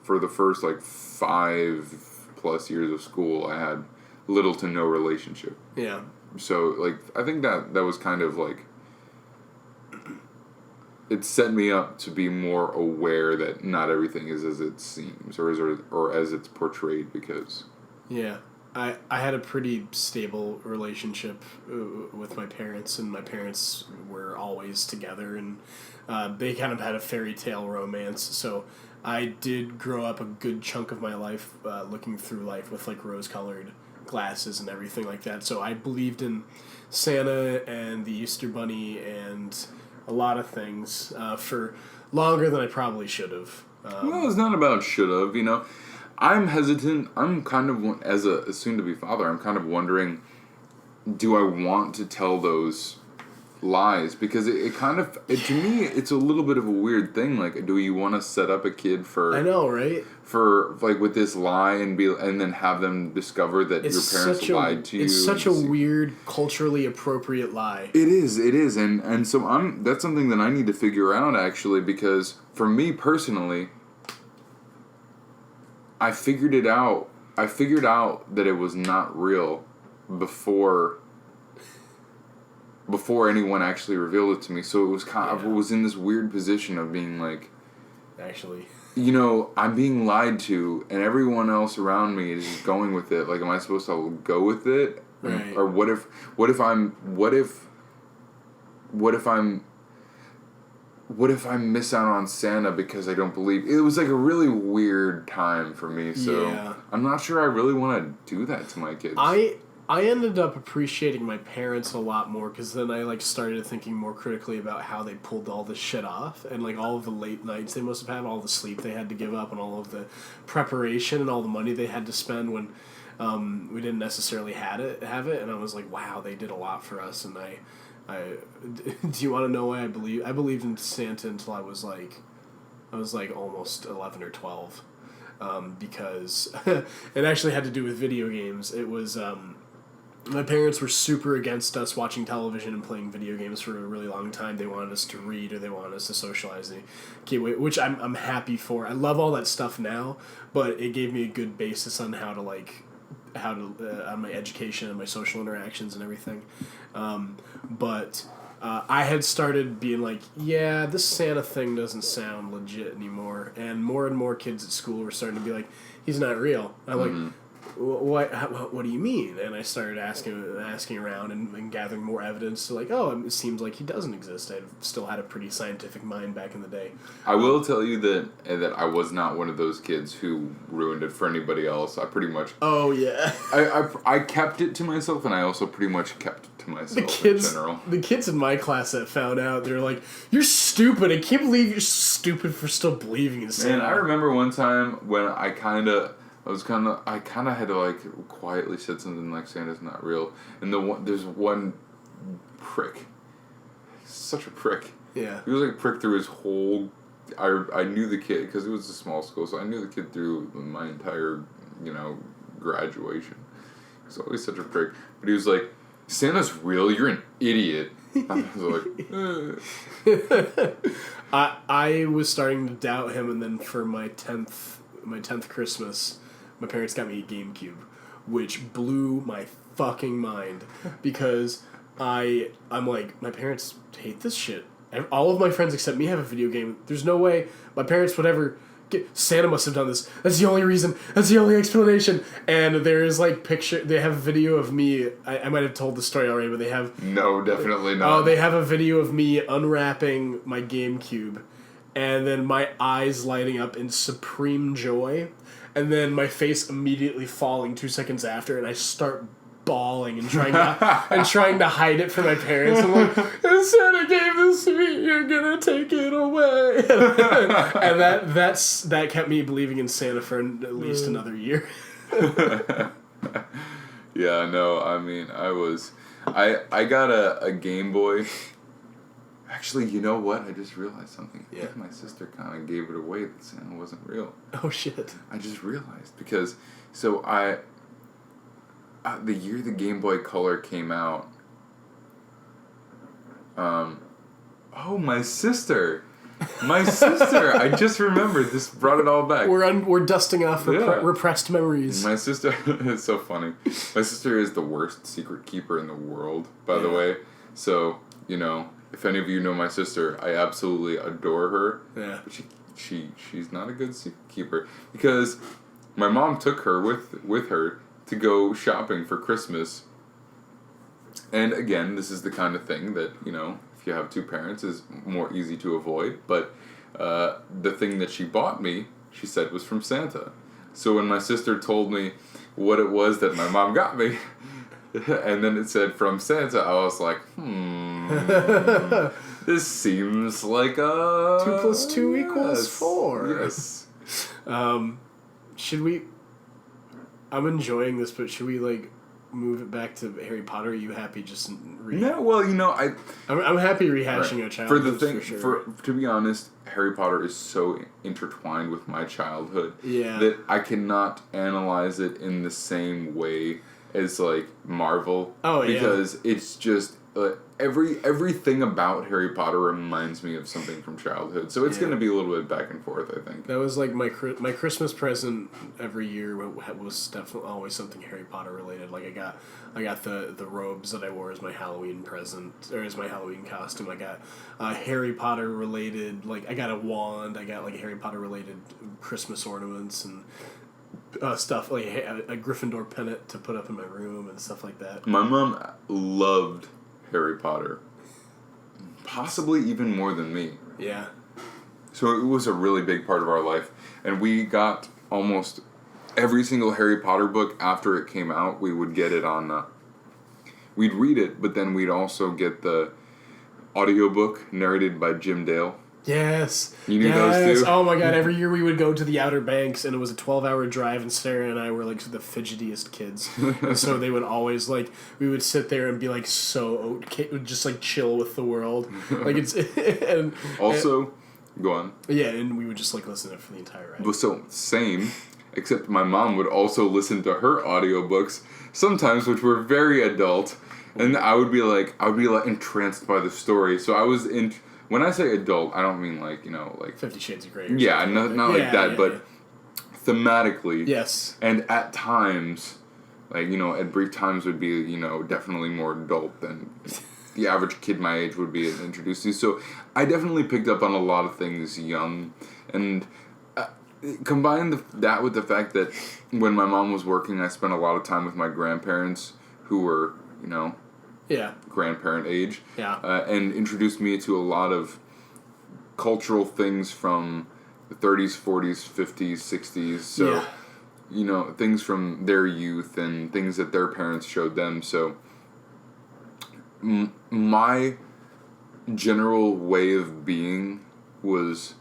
for the first, like, 5+ years of school, I had little to no relationship. Yeah. So, like, I think that was kind of, like, it set me up to be more aware that not everything is as it seems, or as it's portrayed, because... Yeah. I had a pretty stable relationship with my parents, and my parents were always together, and they kind of had a fairy tale romance, so I did grow up a good chunk of my life looking through life with, like, rose-colored glasses and everything like that, so I believed in Santa and the Easter Bunny and a lot of things for longer than I probably should have. Well, it's not about should have, you know. I'm hesitant. I'm kind of, as a soon-to-be father, I'm kind of wondering, do I want to tell those lies? Because it kind of, to me, it's a little bit of a weird thing. Like, do you want to set up a kid for... I know, right? For, like, with this lie and then have them discover that your parents lied to you? It's such a weird, culturally appropriate lie. It is. And so that's something that I need to figure out, actually, because for me personally... I figured out that it was not real before anyone actually revealed it to me. So it was I was in this weird position of being like, actually, you know, I'm being lied to, and everyone else around me is just going with it. Like, am I supposed to go with it? Right. Or what if I miss out on Santa because I don't believe... It was like a really weird time for me, so I'm not sure I really want to do that to my kids. I ended up appreciating my parents a lot more, because then I, like, started thinking more critically about how they pulled all this shit off, and, like, all of the late nights they must have had, all the sleep they had to give up, and all of the preparation and all the money they had to spend when we didn't necessarily have it, and I was like, wow, they did a lot for us, and do you want to know why I believed in Santa until I was like almost 11 or 12, because it actually had to do with video games. It was my parents were super against us watching television and playing video games for a really long time. They wanted us to read, or they wanted us to socialize, which I'm happy for. I love all that stuff now, but it gave me a good basis on how to on my education and my social interactions and everything. But I had started being like, yeah, this Santa thing doesn't sound legit anymore. And more kids at school were starting to be like, he's not real. I'm like, what do you mean? And I started asking around and gathering more evidence to, like, oh, it seems like he doesn't exist. I still had a pretty scientific mind back in the day. I will tell you that I was not one of those kids who ruined it for anybody else. I pretty much... Oh, yeah. I kept it to myself, and I also pretty much kept it to myself in general. The kids in my class that found out, they're like, you're stupid. I can't believe you're stupid for still believing in Santa. Man, I remember one time when I kind of had to, like, quietly said something like, Santa's not real. And there's one prick. Such a prick. Yeah. He was, like, prick through his whole... I knew the kid, because it was a small school, so I knew the kid through my entire, you know, graduation. He's always such a prick. But he was like, Santa's real? You're an idiot. I was like, I was starting to doubt him, and then for my 10th Christmas... my parents got me a GameCube, which blew my fucking mind, because I'm like, my parents hate this shit. All of my friends except me have a video game. There's no way my parents would ever Santa must have done this. That's the only reason. That's the only explanation. And there is like they have a video of me. I might have told the story already, but they have. No, definitely not. Oh, they have a video of me unwrapping my GameCube, and then my eyes lighting up in supreme joy, and then my face immediately falling 2 seconds after, and I start bawling and trying to hide it from my parents. I'm like, Santa gave this to me. You're gonna take it away. And that kept me believing in Santa for at least another year. Yeah, no, I mean, I got a Game Boy. Actually, you know what? I just realized something. I think my sister kind of gave it away that Santa wasn't real. Oh, shit. I just realized because, the year the Game Boy Color came out, my sister! My sister! I just remembered. This brought it all back. We're dusting off repressed memories. My sister, it's so funny. My sister is the worst secret keeper in the world, by the way. So, if any of you know my sister, I absolutely adore her. Yeah. But she's not a good secret keeper because my mom took her with her to go shopping for Christmas. And again, this is the kind of thing that, if you have two parents is more easy to avoid. But the thing that she bought me, she said was from Santa. So when my sister told me what it was that my mom got me, and then it said from Santa, I was like, this seems like a... 2 + 2 = 4. Yes. Should we... I'm enjoying this, but should we, move it back to Harry Potter? Are you happy just... No, well, I'm happy rehashing a childhood, for sure. To be honest, Harry Potter is so intertwined with my childhood Yeah. that I cannot analyze it in the same way as, Marvel. Oh, yeah. Because it's just... everything about Harry Potter reminds me of something from childhood, so it's going to be a little bit back and forth, I think. That was my Christmas present every year was definitely always something Harry Potter related. I got the robes that I wore as my Halloween present, or as my Halloween costume. I got Harry Potter related, I got a wand. I got Harry Potter related Christmas ornaments and stuff, like a Gryffindor pennant to put up in my room and stuff like that. My mom loved Harry Potter. Possibly even more than me. Yeah. So it was a really big part of our life. And we got almost every single Harry Potter book after it came out. We would get it on... we'd read it, but then we'd also get the audiobook narrated by Jim Dale. Yes. You knew those too? Oh my god, every year we would go to the Outer Banks, and it was a 12-hour drive, and Sarah and I were the fidgetiest kids. And so they would always we would sit there and be so just chill with the world. It's and also go on. Yeah, and we would just listen to it for the entire ride. But so same, except my mom would also listen to her audiobooks sometimes, which were very adult, and I would be entranced by the story. So I was in. When I say adult, I don't mean 50 Shades of Grey. Yeah, not like that, but thematically. Yes. And at times, at brief times would be, definitely more adult than the average kid my age would be introduced to. So I definitely picked up on a lot of things young, and combine that with the fact that when my mom was working, I spent a lot of time with my grandparents who were, yeah, grandparent age. Yeah. And introduced me to a lot of cultural things from the 30s, 40s, 50s, 60s. So, things from their youth and things that their parents showed them. So, my general way of being was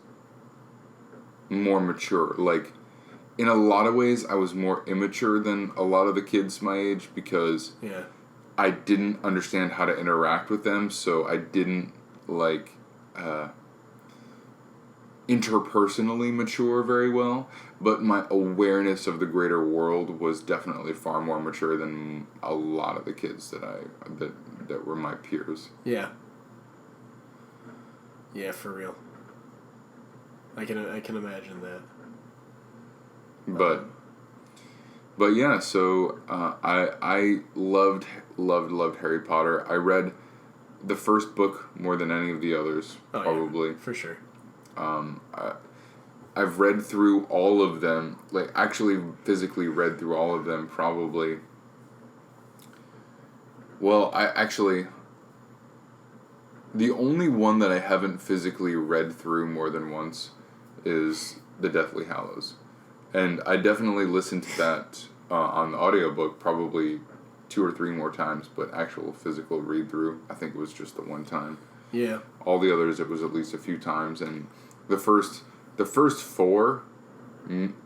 more mature. In a lot of ways, I was more immature than a lot of the kids my age because... Yeah. I didn't understand how to interact with them, so I didn't, interpersonally mature very well, but my awareness of the greater world was definitely far more mature than a lot of the kids that were my peers. Yeah. Yeah, for real. I can imagine that. But yeah, so I loved Harry Potter. I read the first book more than any of the others, probably. Yeah, for sure. I've read through all of them, like actually physically read through all of them probably. Well, the only one that I haven't physically read through more than once is The Deathly Hallows. And I definitely listened to that on the audiobook probably 2 or 3 more times, but actual physical read through, I think it was just the one time. Yeah. All the others, it was at least a few times, and the first 4,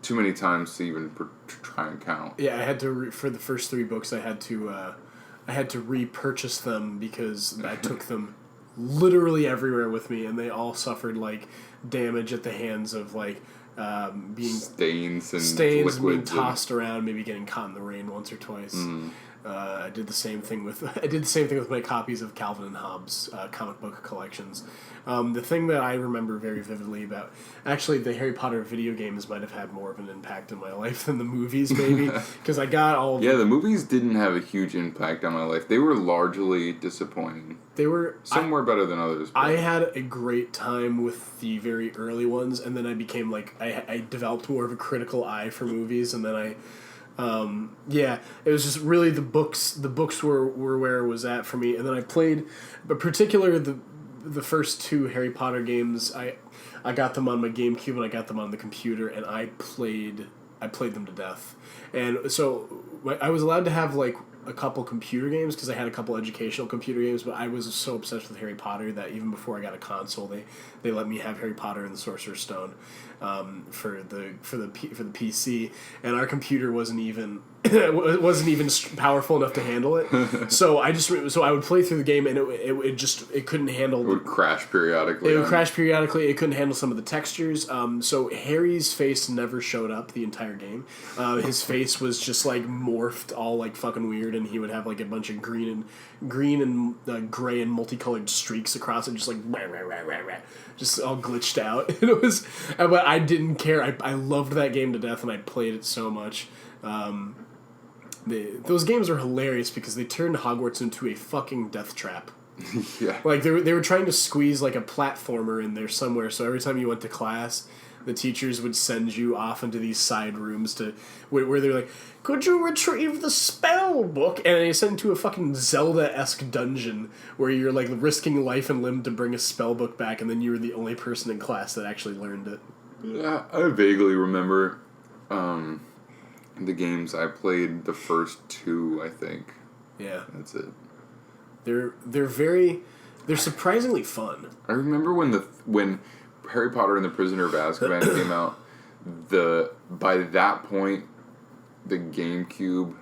too many times to even try and count. Yeah, I had to for the first 3 books. I had to repurchase them because I took them literally everywhere with me, and they all suffered like damage at the hands of like being stains being tossed around, maybe getting caught in the rain once or twice. I did the same thing with my copies of Calvin and Hobbes comic book collections. The thing that I remember very vividly about, actually, the Harry Potter video games might have had more of an impact in my life than the movies, maybe, because I got all. Yeah, the movies didn't have a huge impact on my life. They were largely disappointing. They were some were better than others. I had a great time with the very early ones, and then I became like I developed more of a critical eye for movies, and then I. It was just really the books. The books were where it was at for me, and then I played, but particular the first 2 Harry Potter games. I got them on my GameCube and I got them on the computer, and I played them to death. And so I was allowed to have like a couple computer games because I had a couple educational computer games, but I was so obsessed with Harry Potter that even before I got a console, they let me have Harry Potter and the Sorcerer's Stone for the PC, and our computer wasn't even powerful enough to handle it. So I would play through the game, and it couldn't handle. It would crash periodically. It couldn't handle some of the textures. So Harry's face never showed up the entire game. His face was just like morphed all like fucking weird, and he would have like a bunch of green and gray and multicolored streaks across it, just like just all glitched out. And it was, but I didn't care. I loved that game to death, and I played it so much. Those games are hilarious because they turned Hogwarts into a fucking death trap. Yeah. Like they were trying to squeeze like a platformer in there somewhere, so every time you went to class, the teachers would send you off into these side rooms where they're like, could you retrieve the spell book? And they sent you to a fucking Zelda-esque dungeon where you're like risking life and limb to bring a spell book back, and then you were the only person in class that actually learned it. Yeah, I vaguely remember the games. I played the first 2, I think. Yeah. That's it. They're surprisingly fun. I remember when Harry Potter and the Prisoner of Azkaban came out, by that point, the GameCube...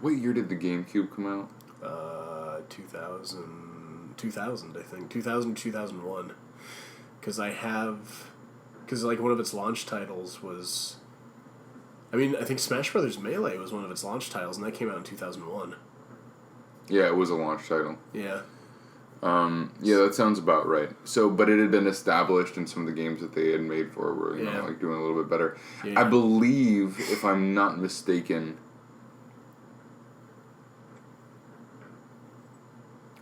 What year did the GameCube come out? 2000, I think. 2000, 2001. Because like one of its launch titles was... I mean, I think Smash Brothers Melee was one of its launch titles, and that came out in 2001. Yeah, it was a launch title. Yeah. Yeah, that sounds about right. So, but it had been established in some of the games that they had made for it were, you know, like doing a little bit better. Yeah. I believe, if I'm not mistaken...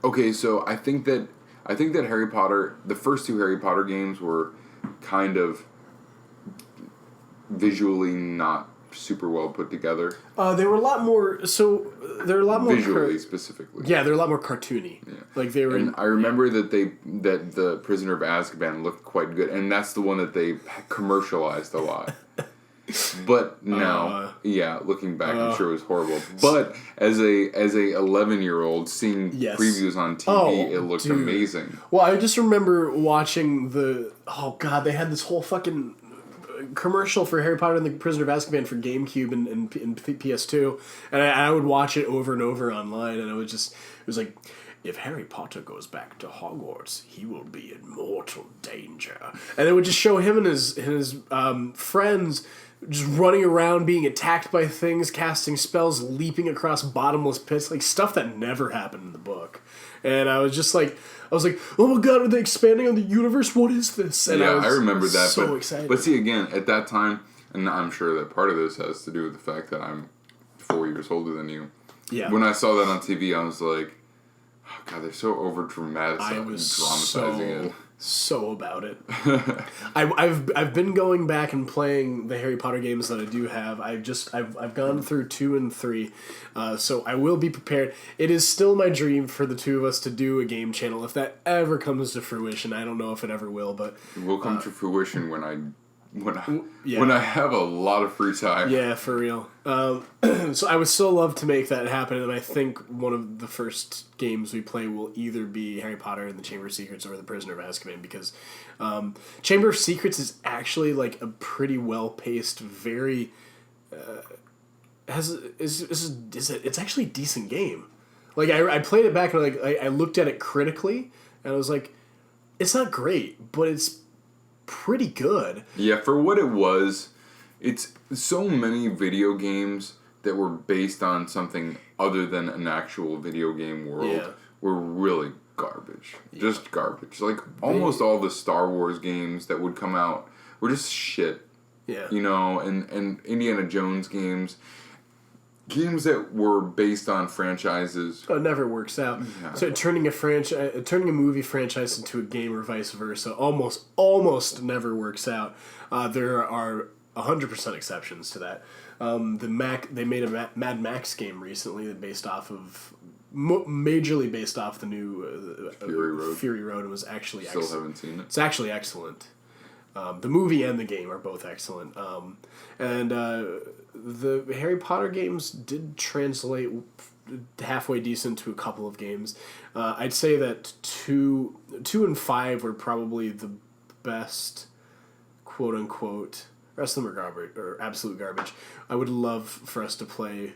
Okay, so I think that Harry Potter, the first 2 Harry Potter games were kind of visually not super well put together. They were a lot more. So they're a lot more visually, specifically. Yeah, they're a lot more cartoony. Yeah. Like they were. And I remember that the Prisoner of Azkaban looked quite good, and that's the one that they commercialized a lot. But now, looking back, I'm sure it was horrible. But as a 11-year-old seeing previews on TV, it looked amazing. Well, I just remember watching they had this whole fucking commercial for Harry Potter and the Prisoner of Azkaban for GameCube and PS2, and I would watch it over and over online, and it was like, if Harry Potter goes back to Hogwarts, he will be in mortal danger. And it would just show him and his friends just running around, being attacked by things, casting spells, leaping across bottomless pits, like stuff that never happened in the book. And I was like, oh my god, are they expanding on the universe? What is this? And I remember that. So excited. But see, again, at that time, and I'm sure that part of this has to do with the fact that I'm 4 years older than you. Yeah. When I saw that on TV, I was like, oh god, they're so over dramatizing it. So about it. I've been going back and playing the Harry Potter games that I do have. I've gone through 2 and 3, so I will be prepared. It is still my dream for the two of us to do a game channel. If that ever comes to fruition, I don't know if it ever will, but It will come to fruition when I have a lot of free time. yeah, for real. So I would still love to make that happen, and I think one of the first games we play will either be Harry Potter and the Chamber of Secrets or the Prisoner of Azkaban, because Chamber of Secrets is actually like a pretty well paced, very it's actually a decent game. Like I played it back and I looked at it critically and I was like, it's not great, but it's pretty good. Yeah, for what it was, it's so many video games that were based on something other than an actual video game world were really garbage. Yeah. Just garbage. Like, almost all the Star Wars games that would come out were just shit. Yeah. You know, and Indiana Jones games that were based on franchises. Oh, it never works out. Yeah. So turning a movie franchise into a game or vice versa almost never works out. There are 100% exceptions to that. They made a Mad Max game recently based off of majorly based off the new Fury Road. It was actually still haven't seen it. It's actually excellent. The movie and the game are both excellent. And the Harry Potter games did translate halfway decent to a couple of games. I'd say that 2 and 5 were probably the best, quote unquote. The rest of them are garbage or absolute garbage. I would love for us to play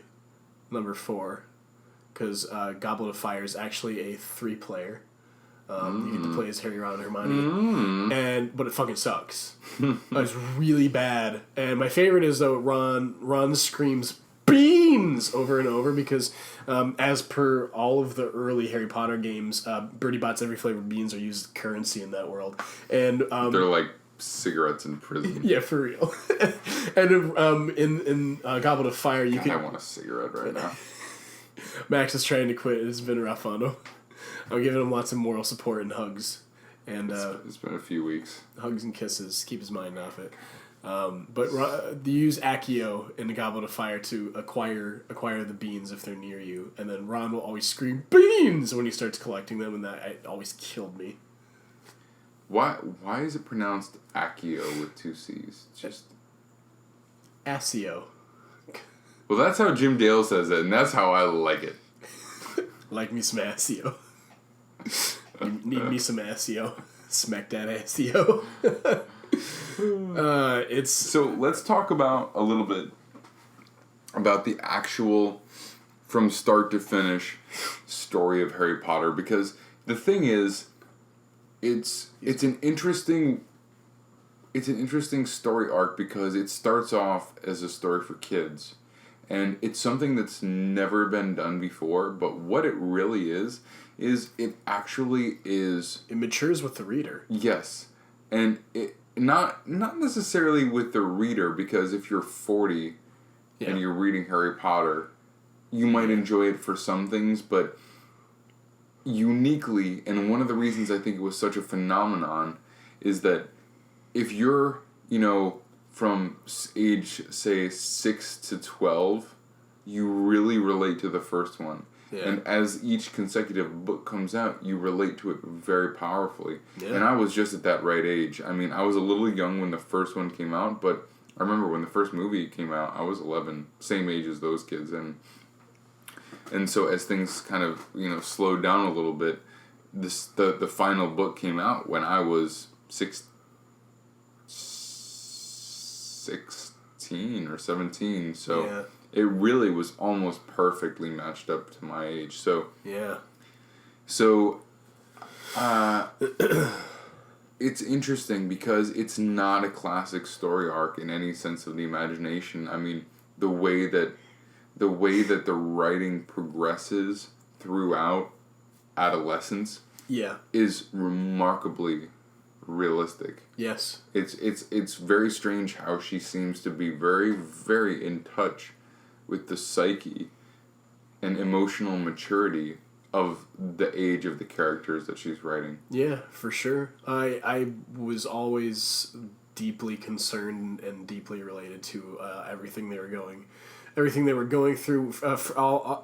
number 4, because Goblet of Fire is actually a 3-player. You get to play as Harry, Ron, and Hermione, but it fucking sucks. It's really bad. And my favorite is though Ron screams beans over and over because, as per all of the early Harry Potter games, Bertie Bott's every flavored beans are used as currency in that world, and they're like cigarettes in prison. Yeah, for real. And in Goblet of Fire, I want a cigarette right now. Max is trying to quit. It's been rough on him. I'm giving him lots of moral support and hugs. And it's been a few weeks. Hugs and kisses. Keep his mind off it. But they use Accio in the Goblet of Fire to acquire the beans if they're near you. And then Ron will always scream, beans! When he starts collecting them, and that always killed me. Why is it pronounced Accio with 2 C's? Just Accio. Well, that's how Jim Dale says it, and that's how I like it. Like me some Accio. You need me some Accio. Smack that Accio. So let's talk about a little bit about the actual, from start to finish, story of Harry Potter, because the thing is, it's an interesting story arc, because it starts off as a story for kids, and it's something that's never been done before. But what it really is it actually is. It matures with the reader. Yes, and it not necessarily with the reader, because if you're 40 and you're reading Harry Potter, you might enjoy it for some things, but uniquely, and one of the reasons I think it was such a phenomenon is that if you're, from age, say, 6 to 12, you really relate to the first one. Yeah. And as each consecutive book comes out, you relate to it very powerfully. Yeah. And I was just at that right age. I mean, I was a little young when the first one came out, but I remember when the first movie came out, I was 11, same age as those kids. And so as things kind of, slowed down a little bit, the final book came out when I was 16 or 17, so... Yeah. It really was almost perfectly matched up to my age. So yeah. So it's interesting because it's not a classic story arc in any sense of the imagination. I mean, the way that the writing progresses throughout adolescence is remarkably realistic. Yes. It's very strange how she seems to be very, very in touch with the psyche and emotional maturity of the age of the characters that she's writing. Yeah, for sure. I was always deeply concerned and deeply related to everything they were going through.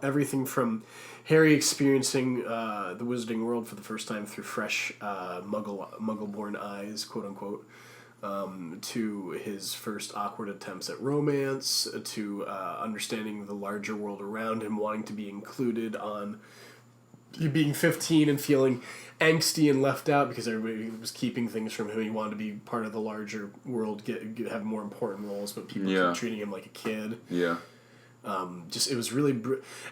Everything from Harry experiencing the Wizarding World for the first time through fresh Muggle-born eyes, quote unquote. To his first awkward attempts at romance, to understanding the larger world around him, wanting to be included on being 15 and feeling angsty and left out because everybody was keeping things from him. He wanted to be part of the larger world, have more important roles, but people kept treating him like a kid. Yeah. It was really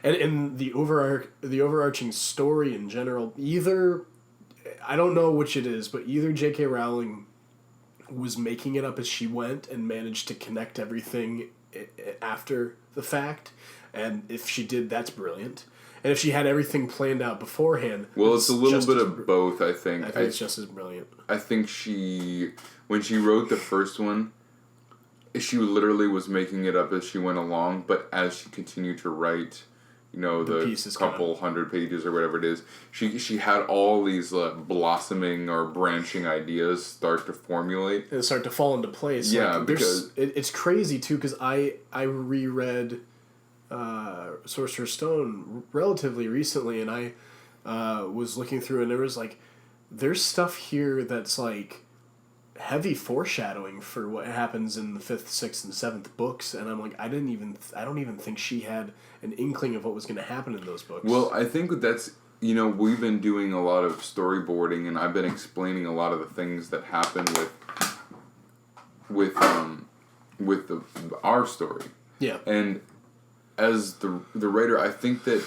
and the overarching story in general, either I don't know which it is, but either J.K. Rowling was making it up as she went and managed to connect everything after the fact, and if she did, that's brilliant. And if she had everything planned out beforehand, well, it's a little bit of both. I think it's just as brilliant. I think when she wrote the first one, she literally was making it up as she went along. But as she continued to write, the couple hundred pages or whatever it is, she had all these blossoming or branching ideas start to formulate and start to fall into place. Yeah, because it's crazy too. Because I reread Sorcerer's Stone relatively recently, and I was looking through, and there was there's stuff here that's heavy foreshadowing for what happens in the 5th, 6th, and 7th books, and I'm I don't even think she had an inkling of what was going to happen in those books. Well, I think that's we've been doing a lot of storyboarding, and I've been explaining a lot of the things that happen with our story. Yeah, and as the writer, I think that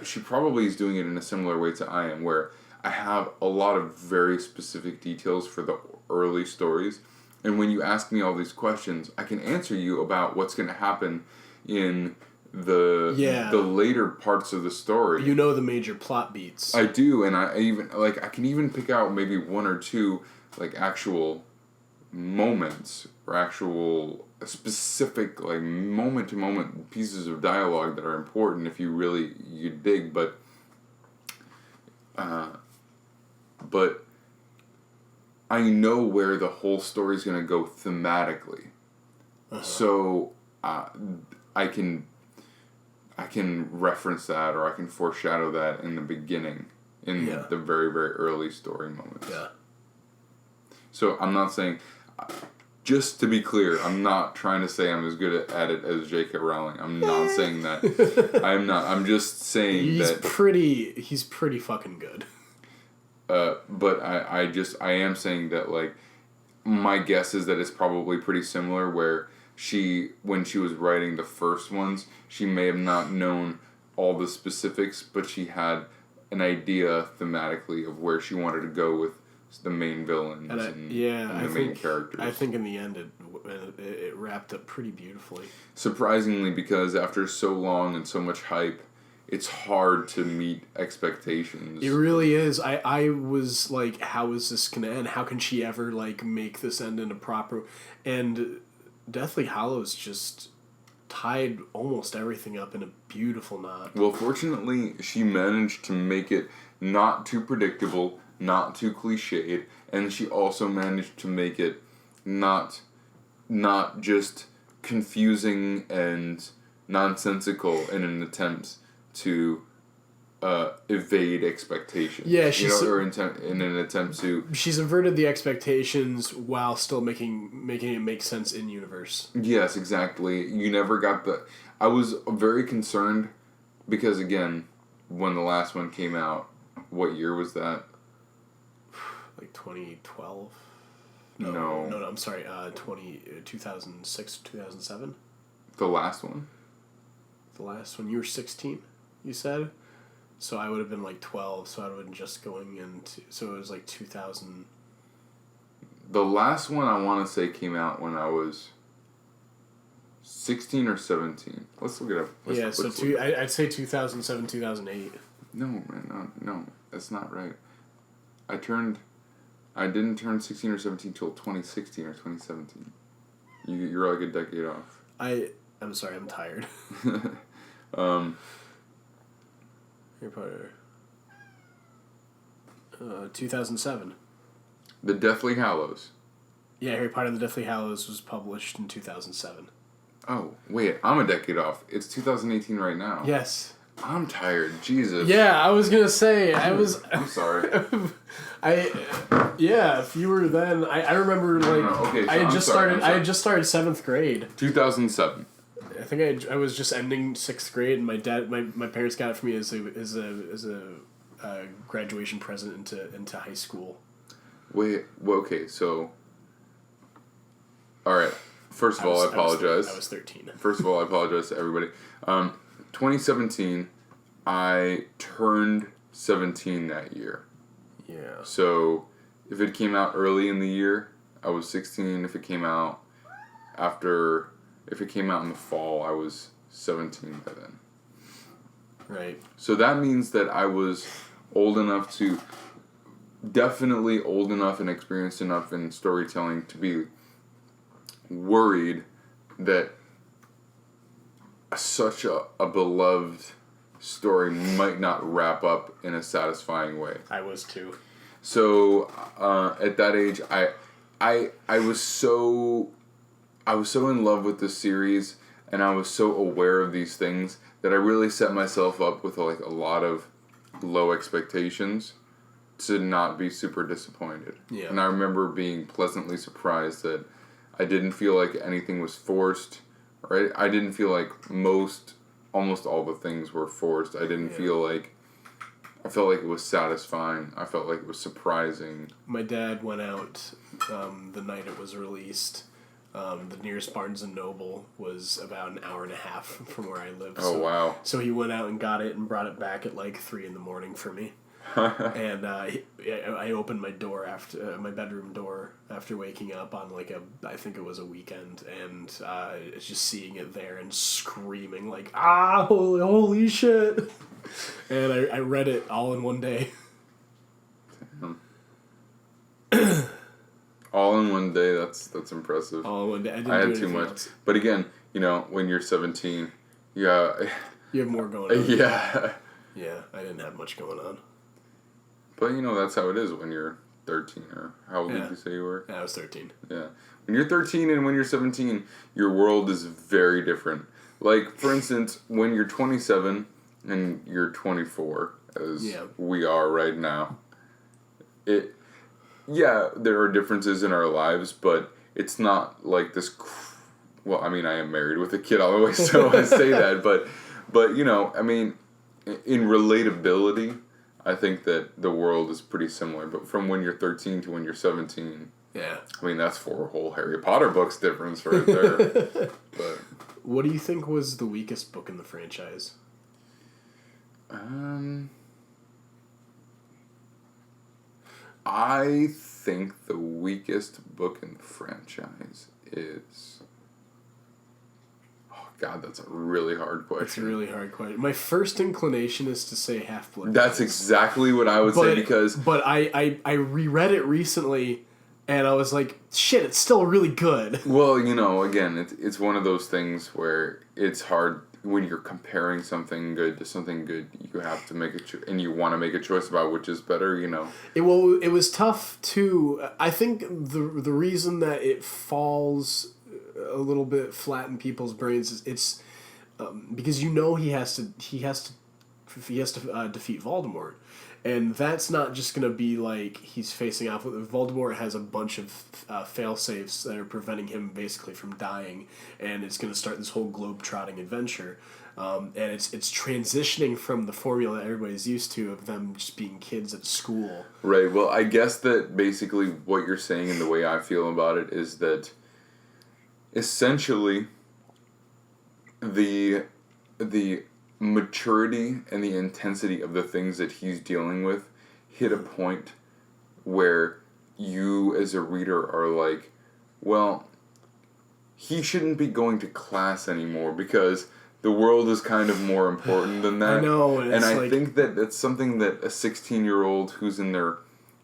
she probably is doing it in a similar way to I am, where I have a lot of very specific details for the early stories, and when you ask me all these questions, I can answer you about what's going to happen in the later parts of the story. The major plot beats. I do, and I even I can even pick out maybe one or two actual moments or actual specific moment to moment pieces of dialogue that are important if you dig, but I know where the whole story is going to go thematically. So I can reference that, or I can foreshadow that in the beginning, in the very, very early story moments. Yeah. So I'm not saying, just to be clear, I'm not trying to say I'm as good at it as J.K. Rowling. I'm not saying that. I'm not. I'm just saying he's pretty fucking good. But I am saying that my guess is that it's probably pretty similar, where when she was writing the first ones, she may have not known all the specifics, but she had an idea thematically of where she wanted to go with the main villains and the main characters. I think in the end it wrapped up pretty beautifully. Surprisingly, because after so long and so much hype, it's hard to meet expectations. It really is. I was how is this gonna end? How can she ever make this end in a proper... And Deathly Hallows just tied almost everything up in a beautiful knot. Well, fortunately, she managed to make it not too predictable, not too cliched, and she also managed to make it not just confusing and nonsensical in an attempt to evade expectations. Yeah, she's in an attempt to... She's averted the expectations while still making it make sense in universe. Yes, exactly. You never got the... I was very concerned because, again, when the last one came out, what year was that? 2012? No, I'm sorry, 2006, 2007? The last one? The last one. You were 16, you said? So I would have been 12, so I would have been just going into... So it was 2000... The last one I want to say came out when I was 16 or 17. Let's look it up. I'd say 2007, 2008. No, man, no, that's not right. I didn't turn 16 or 17 till 2016 or 2017. You're a decade off. I'm sorry, I'm tired. Harry Potter. 2007. The Deathly Hallows. Yeah, Harry Potter and the Deathly Hallows was published in 2007. Oh, wait, I'm a decade off. It's 2018 right now. Yes. I'm tired. Jesus. Yeah, I was gonna say, I'm sorry. If you were then, I remember, like, No, okay, so I had I'm just sorry, started, I'm sorry. I had just started 7th grade. 2007. I think I was just ending 6th grade, and my parents got it for me as a graduation present into high school. Wait, well, okay, so... Alright, first of all, I apologize. I was 13. First of all, I apologize to everybody. 2017, I turned 17 that year. Yeah. So, if it came out early in the year, I was 16. If it came out in the fall, I was 17 by then. Right. So that means that I was definitely old enough and experienced enough in storytelling to be worried that such a beloved story might not wrap up in a satisfying way. I was too. So at that age, I was so in love with the series, and I was so aware of these things that I really set myself up with like a lot of low expectations to not be super disappointed. Yeah. And I remember being pleasantly surprised that I didn't feel like anything was forced, right? I didn't feel like almost all the things were forced. I didn't feel like, I felt like it was satisfying. I felt like it was surprising. My dad went out the night it was released. The nearest Barnes & Noble was about an hour and a half from where I lived. Oh, wow. So he went out and got it and brought it back at like 3 a.m. for me. And I opened my door my bedroom door after waking up on I think it was a weekend, and just seeing it there and screaming like, holy shit. And I read it all in one day. All in one day, that's impressive. All in one day. I didn't I do had too anything much. else. But again, when you're 17, yeah. You have more going on. Yeah. Yeah, I didn't have much going on. But that's how it is when you're 13, or how old did you say you were? Yeah, I was 13. Yeah. When you're 13 and when you're 17, your world is very different. Like, for instance, when you're 27 and you're 24, as we are right now, there are differences in our lives, but it's not like this. Well, I mean, I am married with a kid. I always say that, but I mean, in relatability, I think that the world is pretty similar. But from when you're 13 to when you're 17, yeah, I mean, that's 4 whole Harry Potter books difference right there. But what do you think was the weakest book in the franchise? I think the weakest book in the franchise is... Oh, God, that's a really hard question. It's a really hard question. My first inclination is to say Half-Blood That's Prince. exactly what I would say, because... But I reread it recently, and I was like, shit, it's still really good. Well, again, it's one of those things where it's hard... When you're comparing something good to something good, you have to make and you want to make a choice about which is better, It was tough too. I think the reason that it falls a little bit flat in people's brains is it's because he has to defeat Voldemort. And that's not just going to be like he's facing off with... Voldemort has a bunch of fail-safes that are preventing him basically from dying, and it's going to start this whole globe-trotting adventure. And it's transitioning from the formula that everybody's used to of them just being kids at school. Right, well, I guess that basically what you're saying and the way I feel about it is that essentially the maturity and the intensity of the things that he's dealing with hit a point where you as a reader are like, well, he shouldn't be going to class anymore because the world is kind of more important than that. I know. And I think that that's something that a 16-year-old who's in their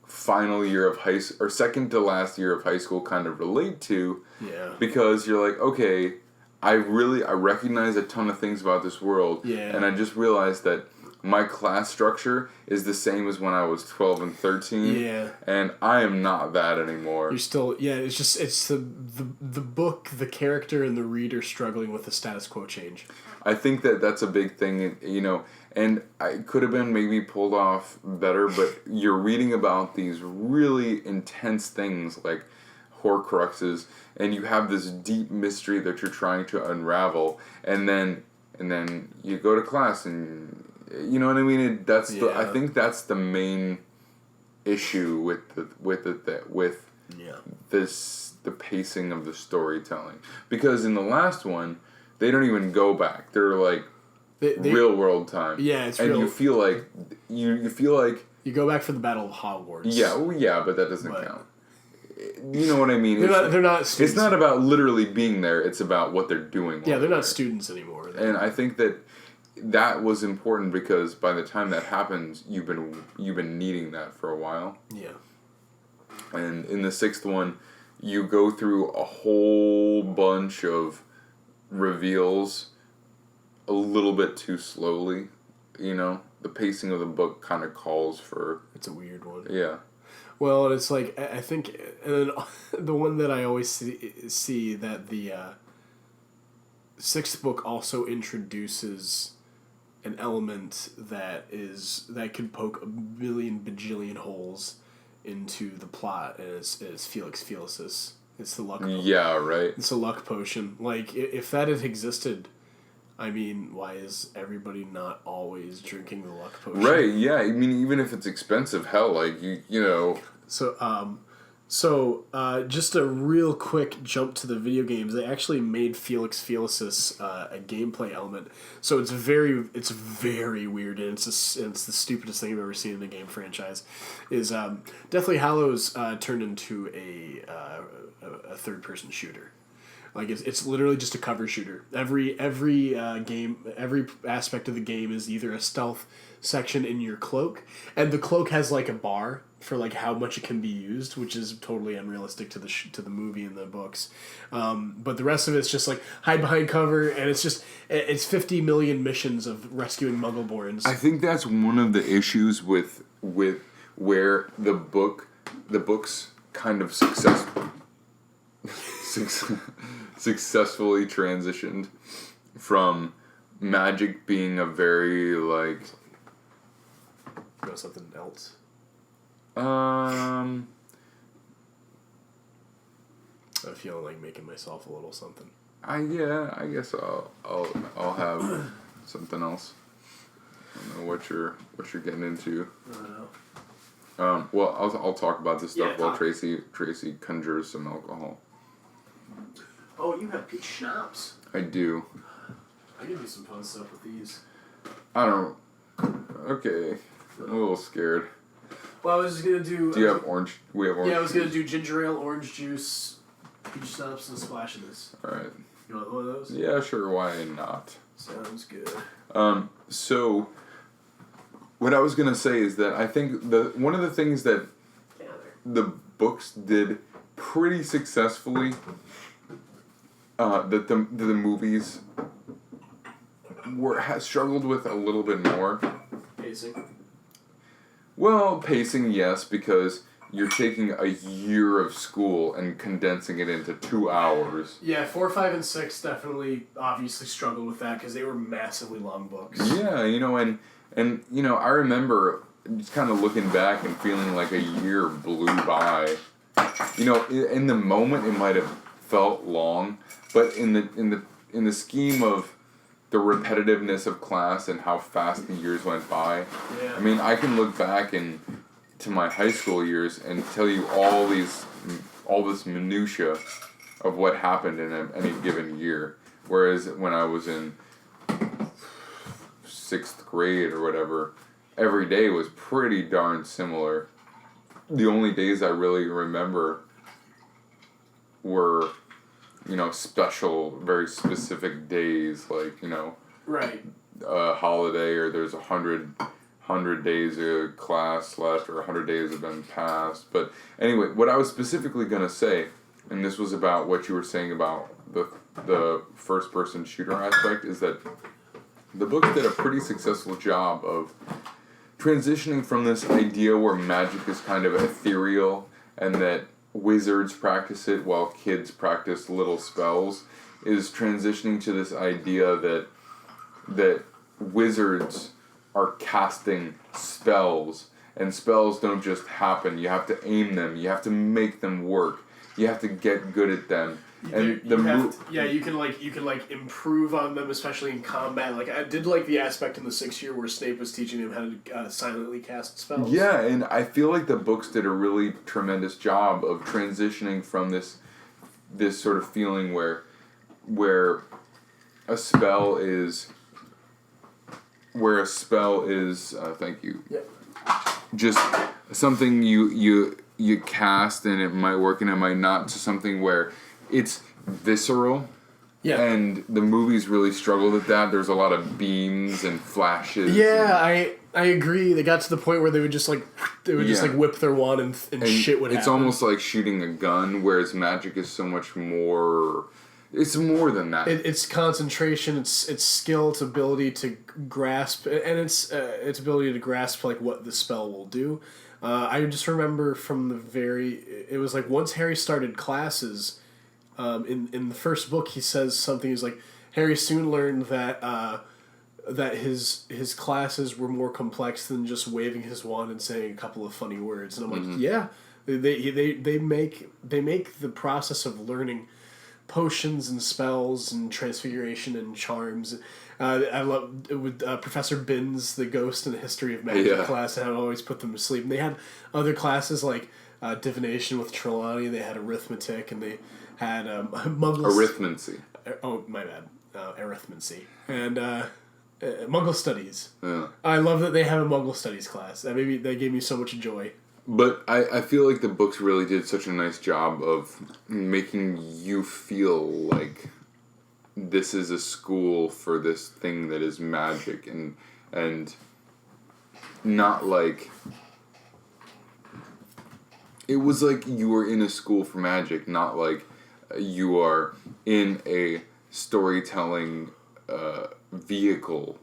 final year of high school, or second to last year of high school, kind of relate to. Yeah. Because you're like, okay, I recognize a ton of things about this world, yeah. and I just realized that my class structure is the same as when I was 12 and 13. Yeah. And I am not that anymore. You're still, it's the book, the character, and the reader struggling with the status quo change. I think that's a big thing, and I could have been maybe pulled off better, but you're reading about these really intense things like Horcruxes, and you have this deep mystery that you're trying to unravel, and then you go to class, and you know what I mean. I think that's the main issue with the pacing of the storytelling, because in the last one they don't even go back. They're like real world time. Yeah, it's and real. you feel like you go back for the Battle of Hogwarts. Yeah, but that doesn't count. You know what I mean? They're not students. It's not about literally being there. It's about what they're doing. Yeah, they're not students anymore. And I think that was important because by the time that happens, you've been needing that for a while. Yeah. And in the sixth one, you go through a whole bunch of reveals a little bit too slowly. The pacing of the book kind of calls for... It's a weird one. Yeah. Well, and it's like, I think, and then the one that I always see that the sixth book also introduces an element that could poke a million bajillion holes into the plot, and it's Felix Felicis. It's the luck. Yeah, right. It's a luck potion. Like, if that had existed, I mean, why is everybody not always drinking the luck potion? Right, yeah. I mean, even if it's expensive, hell, like, you know... So, just a real quick jump to the video games. They actually made Felix Felicis a gameplay element. So it's very weird, and it's the stupidest thing I've ever seen in a game franchise. Is Deathly Hallows turned into a third person shooter. Like it's literally just a cover shooter. Every game, every aspect of the game is either a stealth section in your cloak, and the cloak has like a bar for like how much it can be used, which is totally unrealistic to the movie and the books. But the rest of it's just like hide behind cover, and it's 50 million missions of rescuing Muggleborns. I think that's one of the issues with where the books kind of successfully transitioned from magic being a very like... Got something else? I'm feeling like making myself a little something. I guess I'll have something else. I don't know what you're getting into. I don't know. Well, I'll talk about this stuff while Tracey conjures some alcohol. Oh, you have peach schnapps. I do. I can do some fun stuff with these. I don't... Okay. I'm a little scared. Well, I was just going to do... Do you have orange? We have orange. Yeah, I was going to do ginger ale, orange juice, peach schnapps, and a splash of this. Alright. You want one of those? Yeah, sure. Why not? Sounds good. So... What I was going to say is that I think one of the things that the books did pretty successfully... that the movies struggled with a little bit more. Pacing. Well, pacing, yes, because you're taking a year of school and condensing it into 2 hours. Yeah, 4, 5, and 6 definitely obviously struggled with that because they were massively long books. Yeah, and I remember just kind of looking back and feeling like a year blew by. In the moment it might have felt long, but in the scheme of the repetitiveness of class and how fast the years went by. Yeah. I mean, I can look back to my high school years and tell you all this minutia of what happened in any given year. Whereas when I was in 6th grade or whatever, every day was pretty darn similar. The only days I really remember were, special, very specific days, like, right, a holiday, or there's 100 days of class left, or 100 days have been passed. But anyway, what I was specifically going to say, and this was about what you were saying about the first-person shooter aspect, is that the book did a pretty successful job of transitioning from this idea where magic is kind of ethereal and that wizards practice it while kids practice little spells, is transitioning to this idea that wizards are casting spells, and spells don't just happen. You have to aim them. You have to make them work. You have to get good at them. And you can improve on them, especially in combat. Like, I did like the aspect in the 6th year where Snape was teaching him how to silently cast spells. Yeah, and I feel like the books did a really tremendous job of transitioning from this sort of feeling where a spell is thank you. Yeah. Just something you cast and it might work and it might not, to something where it's visceral. Yeah. And the movies really struggled at that. There's a lot of beams and flashes. Yeah, I agree. They got to the point where they would just whip their wand and shit would happen. It's almost like shooting a gun, whereas magic is so much more. It's more than that. It's concentration. It's skill. It's ability to grasp, and it's ability to grasp like what the spell will do. I just remember from it was like once Harry started classes, in the first book he says something. He's like, Harry soon learned that his classes were more complex than just waving his wand and saying a couple of funny words. And I'm like, yeah, they make the process of learning potions and spells and transfiguration and charms. I love with Professor Binns, the ghost in the history of magic class, and I would always put them to sleep. And they had other classes like divination with Trelawney. They had arithmetic, and they had Muggles. Arithmancy. Oh, my bad. Arithmancy and Muggle studies. Yeah. I love that they have a Muggle studies class. That gave me so much joy. But I feel like the books really did such a nice job of making you feel like this is a school for this thing that is magic, and not like it was like you were in a school for magic, not like you are in a storytelling vehicle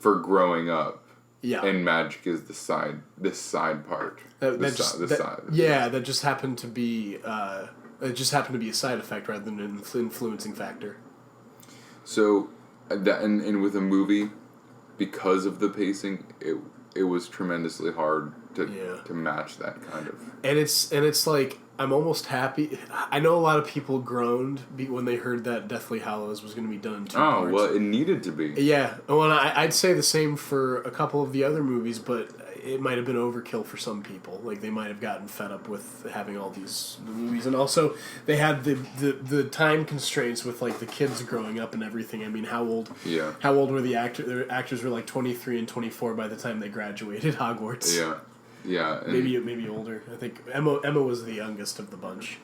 for growing up. Yeah, and magic is this side part. That just happened to be it just happened to be a side effect rather than an influencing factor. So, and with a movie, because of the pacing, it was tremendously hard to match that kind of. And it's like I'm almost happy. I know a lot of people groaned when they heard that Deathly Hallows was going to be done in 2 parts. Oh, well, it needed to be. Yeah. Well, I'd say the same for a couple of the other movies, but it might have been overkill for some people. Like, they might have gotten fed up with having all these movies. And also, they had the time constraints with, like, the kids growing up and everything. I mean, how old were the actors? The actors were, like, 23 and 24 by the time they graduated Hogwarts. Yeah. Yeah, maybe older. I think Emma was the youngest of the bunch.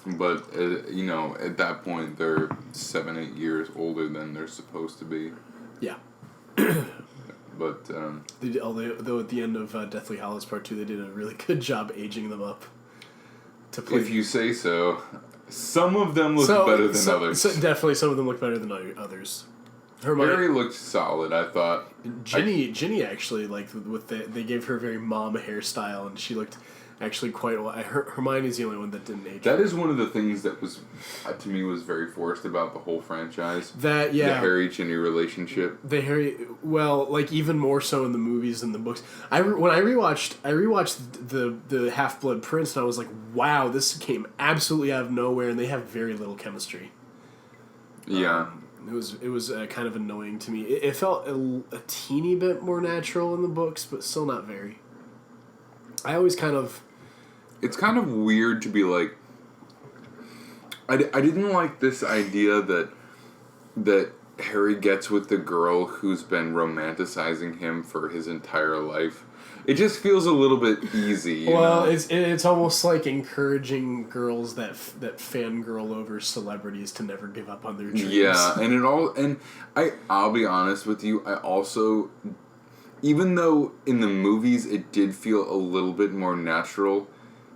But at that point, they're 7-8 years older than they're supposed to be. Yeah. But though at the end of Deathly Hallows Part 2, they did a really good job aging them up. To play. If you say so, some of them look better than others. So definitely, some of them look better than others. Harry looked solid, I thought. Ginny actually, like, they gave her a very mom hairstyle, and she looked actually quite well. Hermione's the only one that didn't age. That is one of the things that was, to me, was very forced about the whole franchise. The Harry-Ginny relationship. Even more so in the movies than the books. When I rewatched the Half-Blood Prince, and I was like, wow, this came absolutely out of nowhere, and they have very little chemistry. Yeah. It was kind of annoying to me. It felt a teeny bit more natural in the books, but still not very. I always kind of... It's kind of weird to be like... I didn't like this idea that Harry gets with the girl who's been romanticizing him for his entire life. It just feels a little bit easy. You know? It's almost like encouraging girls that fangirl over celebrities to never give up on their dreams. Yeah, I'll be honest with you. I also, even though in the movies it did feel a little bit more natural,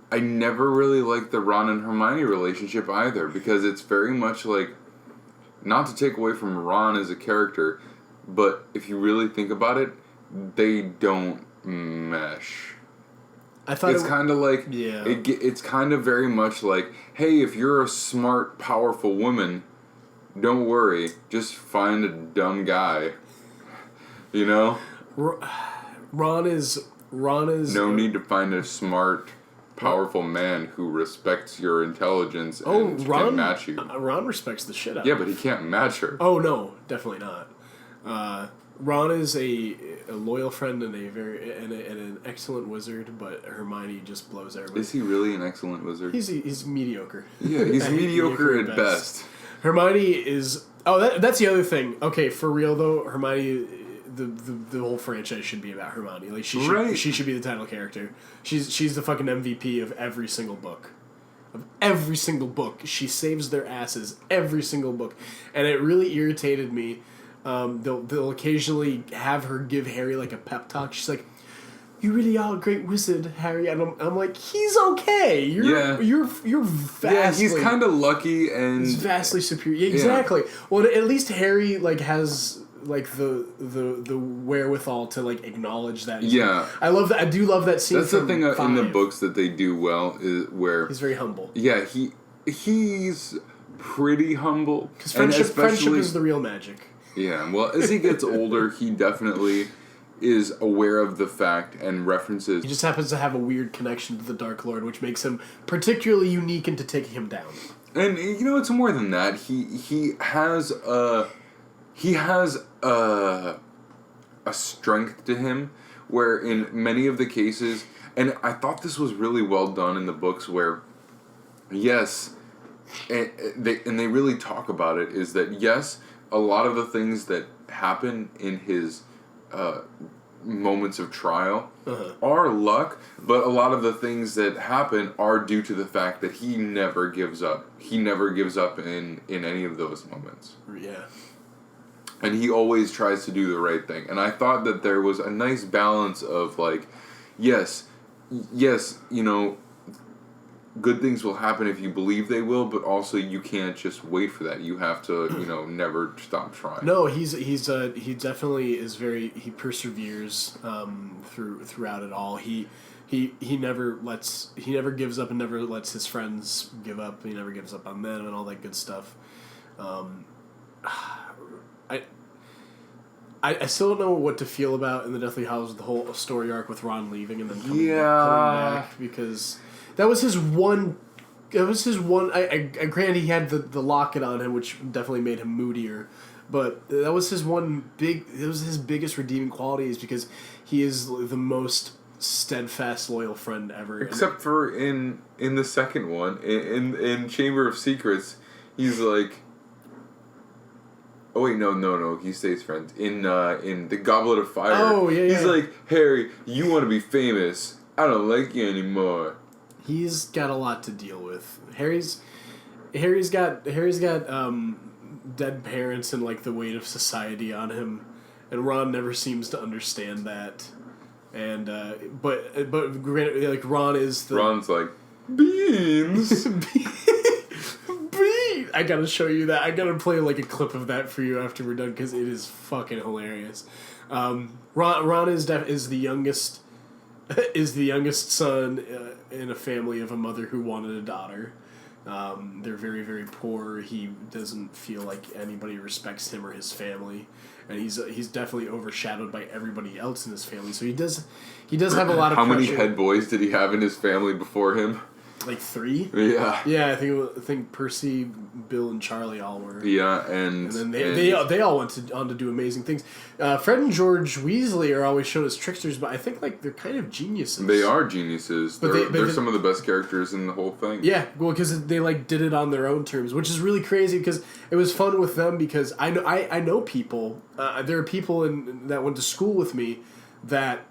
I never really liked the Ron and Hermione relationship either, because it's very much like not to take away from Ron as a character, but if you really think about it, they don't mesh. I thought it's kind of like it's kind of very much like, hey, if you're a smart, powerful woman, don't worry, just find a dumb guy. You know? Ron is no need to find a smart, powerful man who respects your intelligence and can match you. Ron respects the shit out of her. Yeah, but he can't match her. Oh no, definitely not. Ron is a loyal friend and an excellent wizard, but Hermione just blows everybody. Is he really an excellent wizard? He's mediocre. Yeah, he's mediocre at best. Hermione is... Oh, that's the other thing. Okay, for real though, Hermione... The whole franchise should be about Hermione. Like she should be the title character. She's the fucking MVP of every single book. Of every single book. She saves their asses every single book. And it really irritated me. They'll occasionally have her give Harry like a pep talk. She's like, "You really are a great wizard, Harry." And I'm like, he's okay. You're vastly... Yeah, he's kind of lucky and... He's vastly superior. Yeah, exactly. Yeah. Well, at least Harry like has like the wherewithal to like acknowledge that. I love that. I do love that scene. That's the thing in the books that they do well, is where he's very humble. Yeah, he's pretty humble. Because friendship is the real magic. Yeah, well, as he gets older, he definitely is aware of the fact and references. He just happens to have a weird connection to the Dark Lord, which makes him particularly unique into taking him down. And you know, it's more than that. He has a strength to him where in many of the cases, and I thought this was really well done in the books, where yes, and they really talk about it, is that yes, a lot of the things that happen in his moments of trial are luck, but a lot of the things that happen are due to the fact that he never gives up. He never gives up in any of those moments. Yeah. And he always tries to do the right thing. And I thought that there was a nice balance of like, yes, you know, good things will happen if you believe they will, but also you can't just wait for that. You have to, you know, never stop trying. No, he definitely is he perseveres throughout it all. He never gives up and never lets his friends give up. He never gives up on them and all that good stuff. I still don't know what to feel about in the Deathly Hallows, the whole story arc with Ron leaving and then coming back, because that was his one. I granted he had the locket on him, which definitely made him moodier, but that was his his biggest redeeming quality, is because he is the most steadfast, loyal friend ever. Except for in the second one, in Chamber of Secrets, he's like. Oh wait, no. He stays friends in the Goblet of Fire. Oh yeah. He's like, Harry, you want to be famous? I don't like you anymore. He's got a lot to deal with. Harry's got dead parents and like the weight of society on him, and Ron never seems to understand that. And but like Ron is Ron's like beans. I gotta show you that. I gotta play like a clip of that for you after we're done, because it is fucking hilarious. Ron is the youngest son in a family of a mother who wanted a daughter. They're very, very poor. He doesn't feel like anybody respects him or his family, and he's definitely overshadowed by everybody else in his family. So he does have a lot of. How many head boys did he have in his family before him? Like 3? Yeah. Yeah, I think Percy, Bill, and Charlie all were. Yeah, and then they all went on to do amazing things. Fred and George Weasley are always shown as tricksters, but I think like they're kind of geniuses. They are geniuses. But they're some of the best characters in the whole thing. Yeah, well, because they like did it on their own terms, which is really crazy. Because it was fun with them, because I know people. There are people that went to school with me that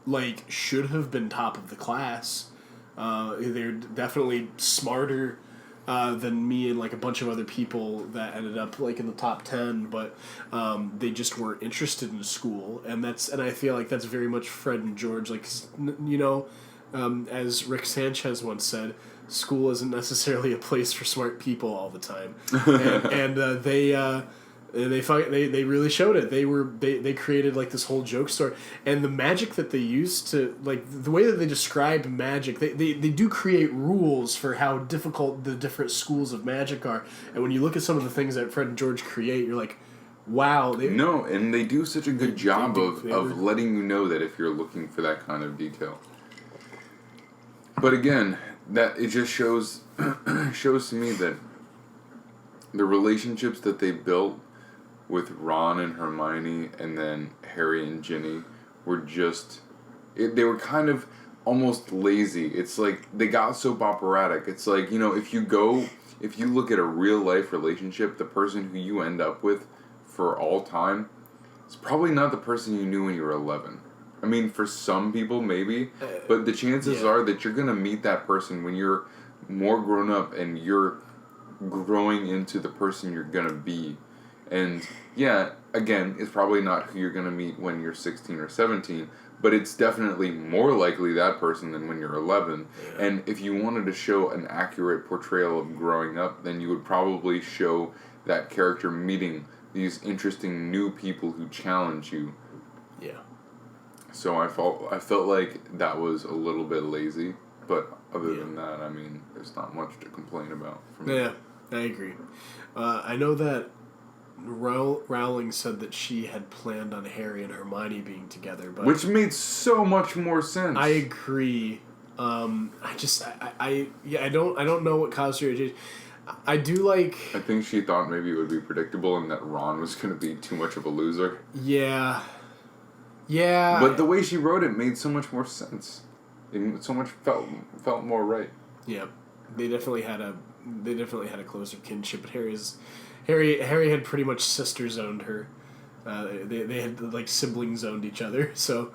like should have been top of the class. They're definitely smarter than me and like a bunch of other people that ended up like in the top 10, but they just weren't interested in school, and I feel like that's very much Fred and George. Like, you know, as Rick Sanchez once said, school isn't necessarily a place for smart people all the time, and they really showed it. They created like this whole joke story, and the magic that they used to, like, the way that they describe magic, they do create rules for how difficult the different schools of magic are. And when you look at some of the things that Fred and George create, you're like, wow. And they do such a good job of letting you know that if you're looking for that kind of detail. But again, that it just shows to me that the relationships that they built with Ron and Hermione and then Harry and Ginny were just... they were kind of almost lazy. It's like they got soap operatic. It's like, you know, if you look at a real life relationship, the person who you end up with for all time, it's probably not the person you knew when you were 11. I mean, for some people, maybe, but the chances are that you're going to meet that person when you're more grown up and you're growing into the person you're going to be. And, yeah, again, it's probably not who you're going to meet when you're 16 or 17, but it's definitely more likely that person than when you're 11. Yeah. And if you wanted to show an accurate portrayal of growing up, then you would probably show that character meeting these interesting new people who challenge you. Yeah. So I felt like that was a little bit lazy, but other than that, I mean, there's not much to complain about. Yeah, I agree. I know that Rowling said that she had planned on Harry and Hermione being together, but which made so much more sense. I agree. I don't know what caused her to. I do like... I think she thought maybe it would be predictable and that Ron was going to be too much of a loser. Yeah. Yeah. But the way she wrote it made so much more sense. It so much felt more right. Yeah. They definitely had a closer kinship, but Harry had pretty much sister zoned her. They had like sibling zoned each other, so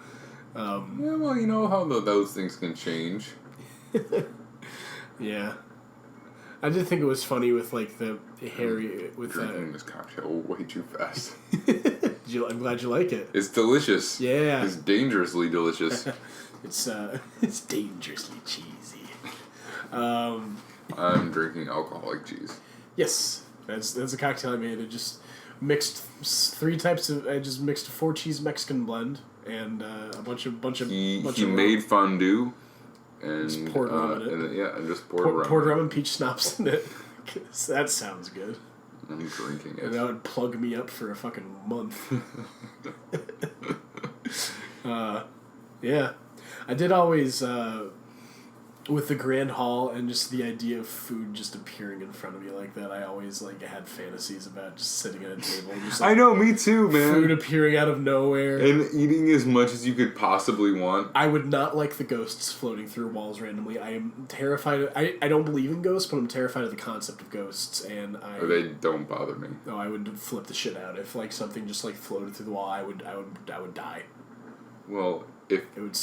yeah, well, you know how those things can change. Yeah. I did think it was funny with like the Harry with drinking this cocktail way too fast. I'm glad you like it. It's delicious. Yeah. It's dangerously delicious. It's dangerously cheesy. I'm drinking alcoholic cheese. Yes, that's a cocktail I made. I just mixed 4-cheese Mexican blend and a bunch of. He made fondue. And just poured rum in it. And just poured rum and peach schnapps in it. That sounds good. I'm drinking it. And that would plug me up for a fucking month. Yeah. I did always, with the Grand Hall and just the idea of food just appearing in front of me like that, I always like had fantasies about just sitting at a table. Just, like, I know, me too, man. Food appearing out of nowhere. And eating as much as you could possibly want. I would not like the ghosts floating through walls randomly. I am terrified. I don't believe in ghosts, but I'm terrified of the concept of ghosts, and They don't bother me. No, I would flip the shit out if like something just like floated through the wall. I would die. Well,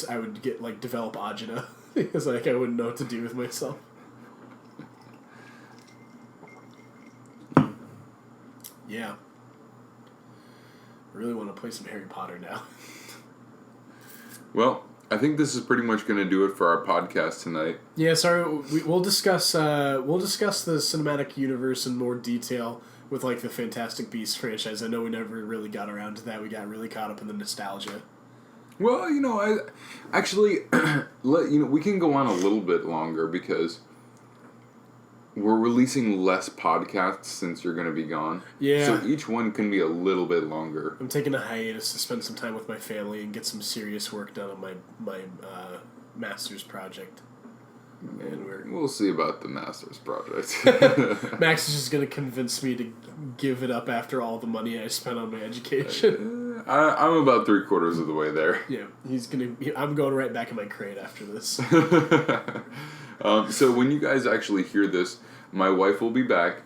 I would develop agita because like I wouldn't know what to do with myself. Yeah. I really want to play some Harry Potter now. Well, I think this is pretty much going to do it for our podcast tonight. Yeah, sorry. We'll discuss the cinematic universe in more detail with like the Fantastic Beasts franchise. I know we never really got around to that. We got really caught up in the nostalgia. Well, we can go on a little bit longer because we're releasing less podcasts since you're going to be gone. Yeah. So each one can be a little bit longer. I'm taking a hiatus to spend some time with my family and get some serious work done on my master's project. And we'll see about the master's project. Max is just going to convince me to give it up after all the money I spent on my education. I'm about 3/4 of the way there. Yeah, I'm going right back in my crate after this. So when you guys actually hear this, my wife will be back,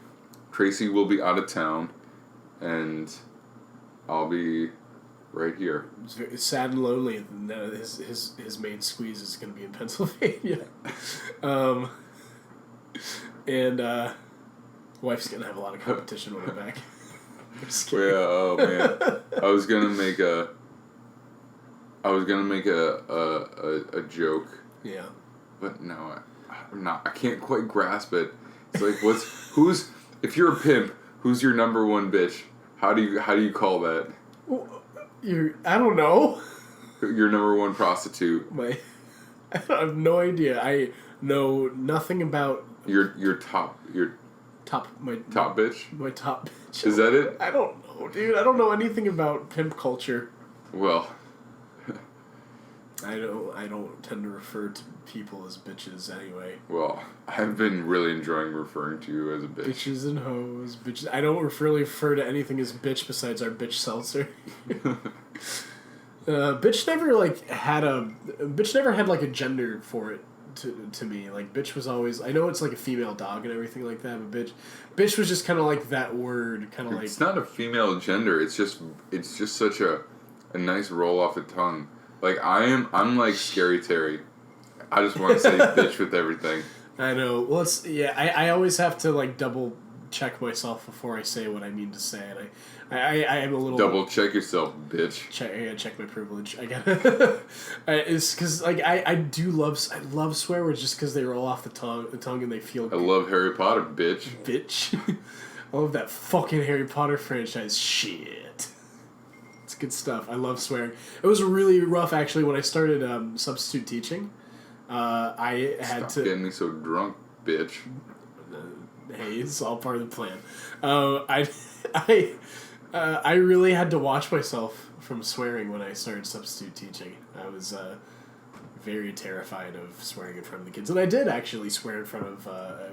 Tracey will be out of town, and I'll be right here. It's sad and lonely. And his main squeeze is going to be in Pennsylvania, and wife's going to have a lot of competition when we're back. Yeah, oh man, I was gonna make a joke. Yeah. But no, I can't quite grasp it. It's like if you're a pimp, who's your number one bitch? How do you call that? I don't know. Your number one prostitute. I have no idea. I know nothing about Your top bitch. My top bitch. Is that it? I don't know, dude. I don't know anything about pimp culture. Well, I don't tend to refer to people as bitches anyway. well, I've been really enjoying referring to you as a bitch. Bitches and hoes, bitches. I don't really refer to anything as bitch besides our bitch seltzer. Bitch never had like a gender for it to me. Like bitch was always, I know it's like a female dog and everything like that, but bitch was just kind of like that word, kind of like. It's not a female gender. It's just such a nice roll off the tongue. Like I'm like Scary Terry. I just want to say bitch with everything. I know. Well, I always have to like double check myself before I say what I mean to say, and I am a little double check yourself, bitch. I gotta check my privilege. I gotta. It's because like I love swear words just because they roll off the tongue and they feel. I love Harry Potter, bitch. Bitch. I love that fucking Harry Potter franchise. Shit. It's good stuff. I love swearing. It was really rough actually when I started substitute teaching. I had Stop getting me so drunk, bitch. Hey, it's all part of the plan. I really had to watch myself from swearing when I started substitute teaching. I was very terrified of swearing in front of the kids, and I did actually swear in front of a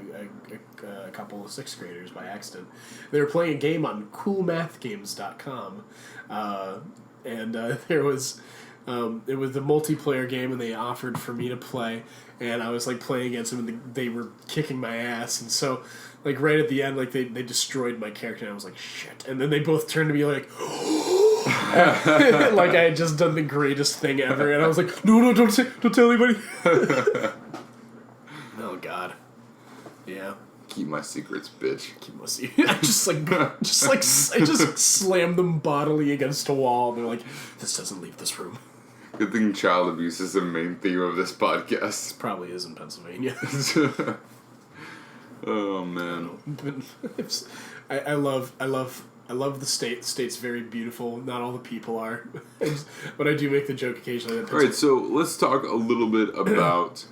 couple of sixth graders by accident. They were playing a game on coolmathgames.com, and there was. It was the multiplayer game, and they offered for me to play, and I was like playing against them, and they were kicking my ass, and so like right at the end, like they destroyed my character, and I was like shit, and then they both turned to me like, like I had just done the greatest thing ever, and I was like, no, don't tell anybody. Oh God, yeah. Keep my secrets, bitch. Keep my secrets. I just slammed them bodily against a wall, and they're like, this doesn't leave this room. Good thing child abuse is the main theme of this podcast. Probably is in Pennsylvania. Oh man. I love the state. The state's very beautiful. Not all the people are. But I do make the joke occasionally. Alright, so let's talk a little bit about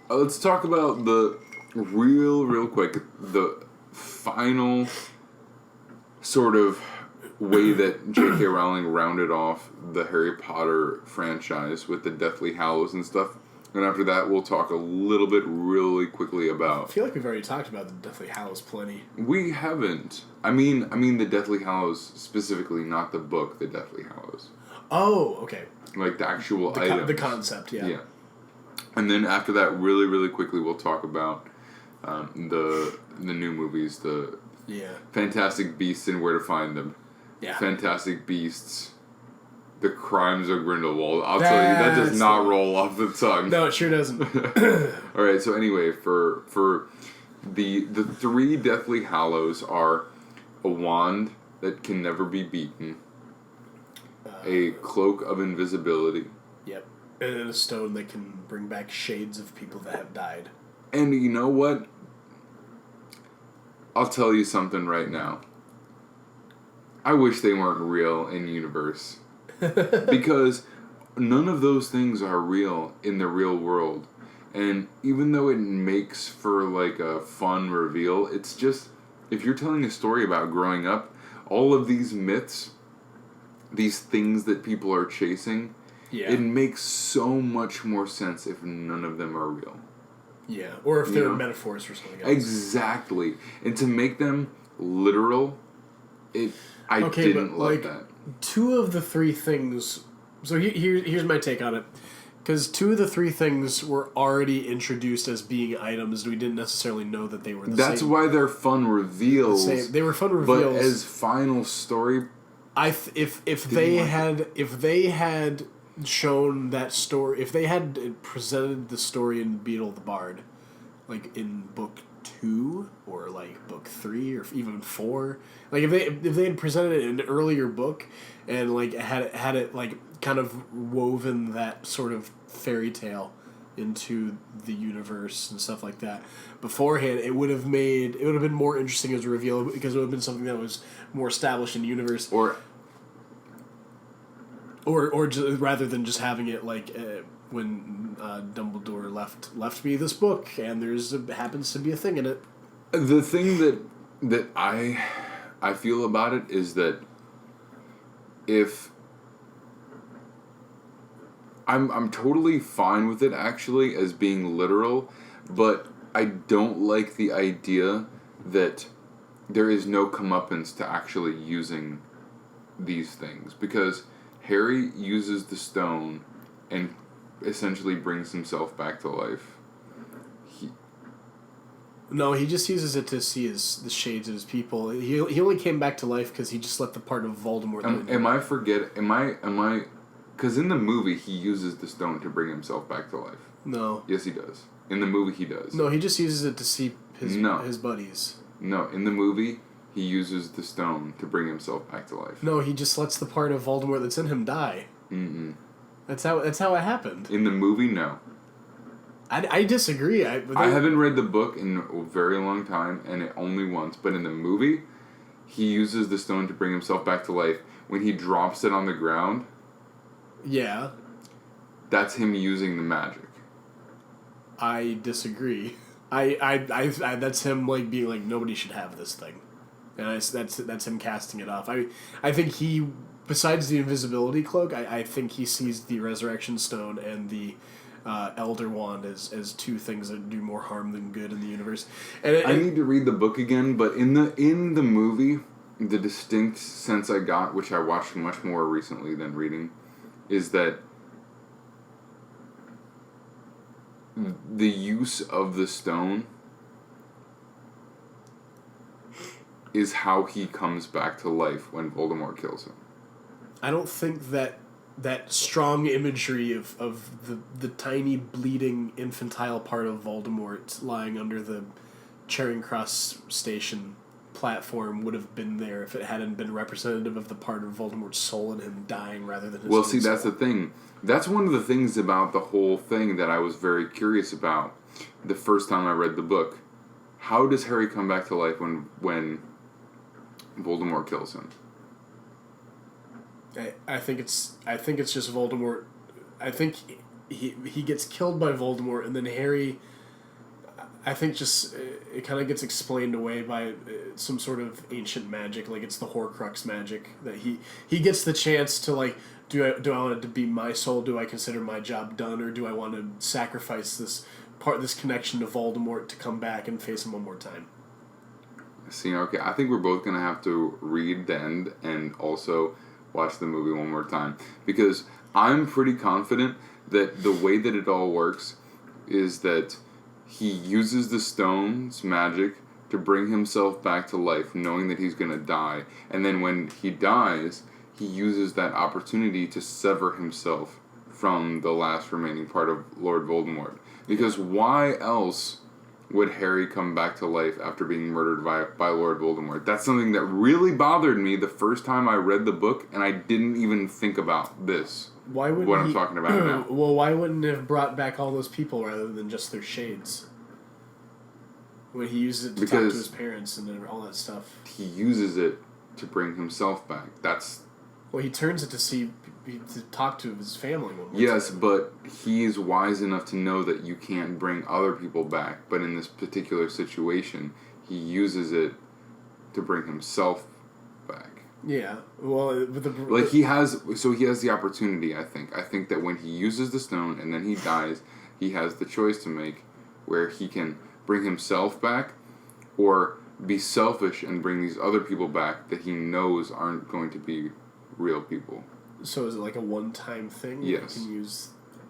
let's talk about the real quick, the final sort of way that J.K. Rowling rounded off the Harry Potter franchise with the Deathly Hallows and stuff. And after that, we'll talk a little bit really quickly about... I feel like we've already talked about the Deathly Hallows plenty. We haven't. I mean the Deathly Hallows specifically, not the book, the Deathly Hallows. Oh, okay. Like the actual items. The concept, yeah. Yeah. And then after that, really quickly, we'll talk about the new movies, the Fantastic Beasts and Where to Find Them. Yeah. Fantastic Beasts, The Crimes of Grindelwald. I'll tell you, that does not roll off the tongue. No, it sure doesn't. All right, so anyway, for the three Deathly Hallows are a wand that can never be beaten, a cloak of invisibility. Yep. And a stone that can bring back shades of people that have died. And you know what? I'll tell you something right now. I wish they weren't real in universe. Because none of those things are real in the real world. And even though it makes for like a fun reveal, it's just, if you're telling a story about growing up, all of these myths, these things that people are chasing, it makes so much more sense if none of them are real. Yeah, or if they're metaphors for something else. Exactly. And to make them literal, I didn't love that. Two of the three things... So here's my take on it. Because two of the three things were already introduced as being items. We didn't necessarily know that they were the same. That's why they're fun reveals. They were fun reveals. But as final story... If they had shown that story... If they had presented the story in Beetle the Bard, like in book 2 or like book 3 or even 4, like if they had presented it in an earlier book and like had it like kind of woven that sort of fairy tale into the universe and stuff like that. Beforehand, it would have been more interesting as a reveal because it would have been something that was more established in the universe. Or just, rather than just having it like when Dumbledore left me this book and happens to be a thing in it. The thing that I feel about it is that if I'm totally fine with it actually as being literal, but I don't like the idea that there is no comeuppance to actually using these things, because Harry uses the stone and essentially brings himself back to life. No, he just uses it to see the shades of his people. He only came back to life because he just let the part of Voldemort. Because in the movie he uses the stone to bring himself back to life. No. Yes, he does. In the movie he does. No, he just uses it to see his buddies. No, in the movie he uses the stone to bring himself back to life. No, he just lets the part of Voldemort that's in him die. Mm-mm. That's how it happened. In the movie, no. I disagree. I haven't read the book in a very long time, and it only once. But in the movie, he uses the stone to bring himself back to life. When he drops it on the ground, yeah, that's him using the magic. I disagree. I that's him like being like, nobody should have this thing, and that's him casting it off. I think he, besides the invisibility cloak, I think he sees the resurrection stone and the Elder Wand as two things that do more harm than good in the universe. And I need to read the book again, but in the movie, the distinct sense I got, which I watched much more recently than reading, is that the use of the stone is how he comes back to life when Voldemort kills him. I don't think that strong imagery of the tiny bleeding infantile part of Voldemort lying under the Charing Cross station platform would have been there if it hadn't been representative of the part of Voldemort's soul in him dying rather than his own soul. That's the thing. That's one of the things about the whole thing that I was very curious about the first time I read the book. How does Harry come back to life when Voldemort kills him? I think it's just Voldemort. I think he gets killed by Voldemort, and then Harry, I think just it kind of gets explained away by some sort of ancient magic, like it's the Horcrux magic that he gets the chance to like, do I want it to be my soul? Do I consider my job done, or do I want to sacrifice this connection to Voldemort to come back and face him one more time? See, okay, I think we're both gonna have to read the end and also watch the movie one more time, because I'm pretty confident that the way that it all works is that he uses the stone's magic to bring himself back to life, knowing that he's going to die, and then when he dies, he uses that opportunity to sever himself from the last remaining part of Lord Voldemort. Because why else would Harry come back to life after being murdered by Lord Voldemort? That's something that really bothered me the first time I read the book, and I didn't even think about this. Why wouldn't what I'm talking about now. Well, why wouldn't it have brought back all those people rather than just their shades? When he uses it to talk to his parents and all that stuff. He uses it to bring himself back. Well, he turns it to talk to his family one more Yes, time. but he's wise enough to know that you can't bring other people back. But in this particular situation, he uses it to bring himself back. Yeah, well, he has the opportunity. I think that when he uses the stone and then he dies, he has the choice to make, where he can bring himself back, or be selfish and bring these other people back that he knows aren't going to be real people. So is it like a one-time thing? Yes. You can use,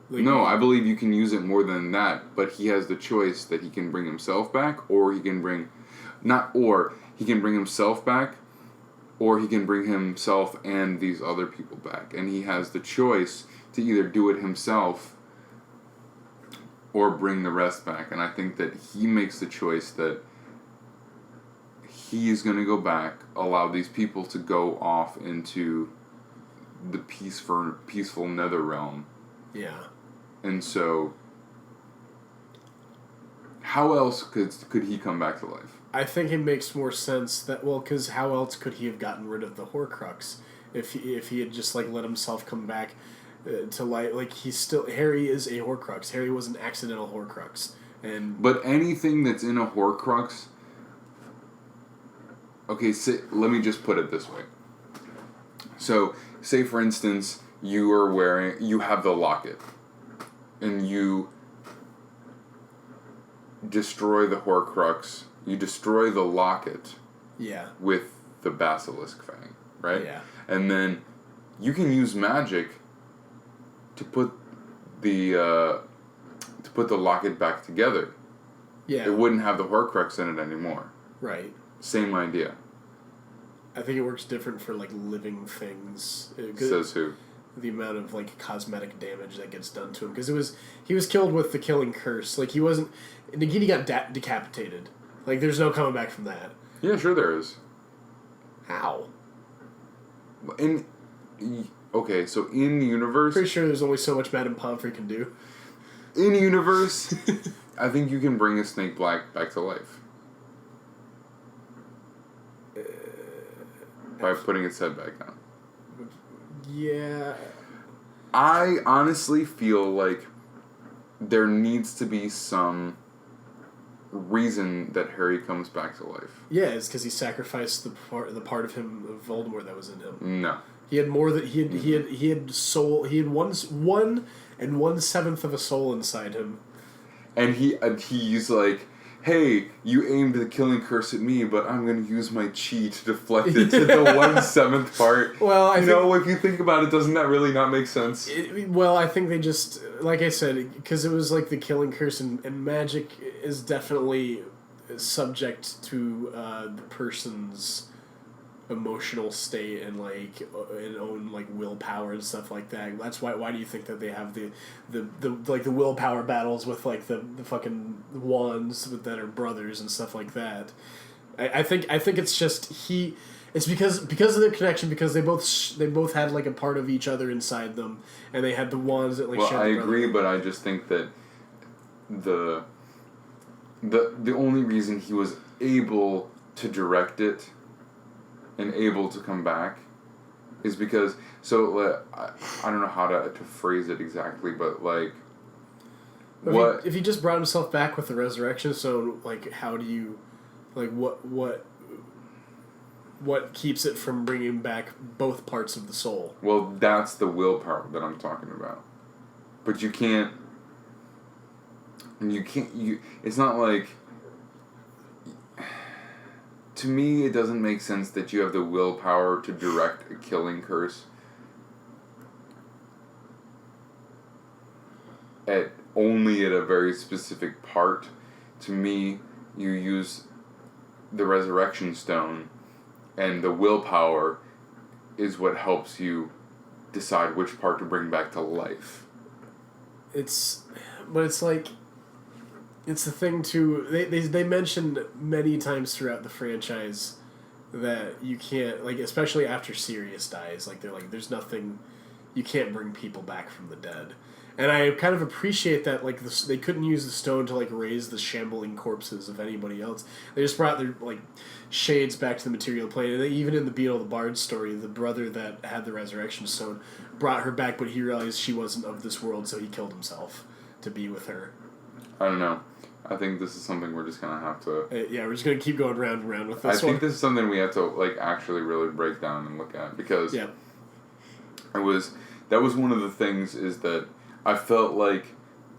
no, I believe you can use it more than that, but he has the choice that he can bring himself back, or he can bring himself back, or he can bring himself and these other people back. And he has the choice to either do it himself or bring the rest back. And I think that he makes the choice that he is going to go back, allow these people to go off into the peaceful nether realm. Yeah. And so how else could he come back to life? I think it makes more sense that, well, because how else could he have gotten rid of the Horcrux if he had just like let himself come back to life? Like Harry is a Horcrux. Harry was an accidental Horcrux, but anything that's in a Horcrux. Okay, let me just put it this way. So, say for instance, you have the locket, and you destroy the Horcrux. You destroy the locket. Yeah. With the basilisk fang, right? Yeah. And then you can use magic to put the locket back together. Yeah. It wouldn't have the Horcrux in it anymore. Right. Same idea. I think it works different for like living things. Says who? The amount of like cosmetic damage that gets done to him, because he was killed with the killing curse. Like he wasn't. Nagini got decapitated. Like there's no coming back from that. Yeah, sure there is. How? Okay, so in universe, Pretty sure there's only so much Madame Pomfrey can do. In universe, I think you can bring a snake back to life. By putting its head back down. Yeah. I honestly feel like there needs to be some reason that Harry comes back to life. Yeah, it's because he sacrificed the part of him of Voldemort that was in him. No. He had more that he had soul. He had 1 1/7 of a soul inside him. And he's like, hey, you aimed the killing curse at me, but I'm going to use my chi to deflect it to the 1/7 part. Well, if you think about it, doesn't that really not make sense? I think they just, like I said, because it was like the killing curse, and magic is definitely subject to the person's emotional state and like and own like willpower and stuff like that. That's why do you think that they have the willpower battles with like the fucking wands that are brothers and stuff like that? I think it's just it's because of their connection, because they both had like a part of each other inside them, and they had the wands that like shared I the agree, brotherhood. but I just think that the only reason he was able to direct it and able to come back is because, I don't know how to phrase it exactly, but like, if he just brought himself back with the resurrection stone, like how do you, like what keeps it from bringing back both parts of the soul? Well, that's the willpower that I'm talking about. But you can't, it's not like, to me, it doesn't make sense that you have the willpower to direct a killing curse only at a very specific part. To me, you use the resurrection stone, and the willpower is what helps you decide which part to bring back to life. It's the thing too. They mentioned many times throughout the franchise that you can't, like, especially after Sirius dies, like they're like, there's nothing, you can't bring people back from the dead. And I kind of appreciate that, like, they couldn't use the stone to, like, raise the shambling corpses of anybody else. They just brought their, like, shades back to the material plane. And even in the Beetle the Bard story, the brother that had the resurrection stone brought her back, but he realized she wasn't of this world, so he killed himself to be with her. I don't know. I think this is something we're just going to have to... yeah, we're just going to keep going round and round with this I think this is something we have to, like, actually really break down and look at, because yeah. that was one of the things, is that I felt like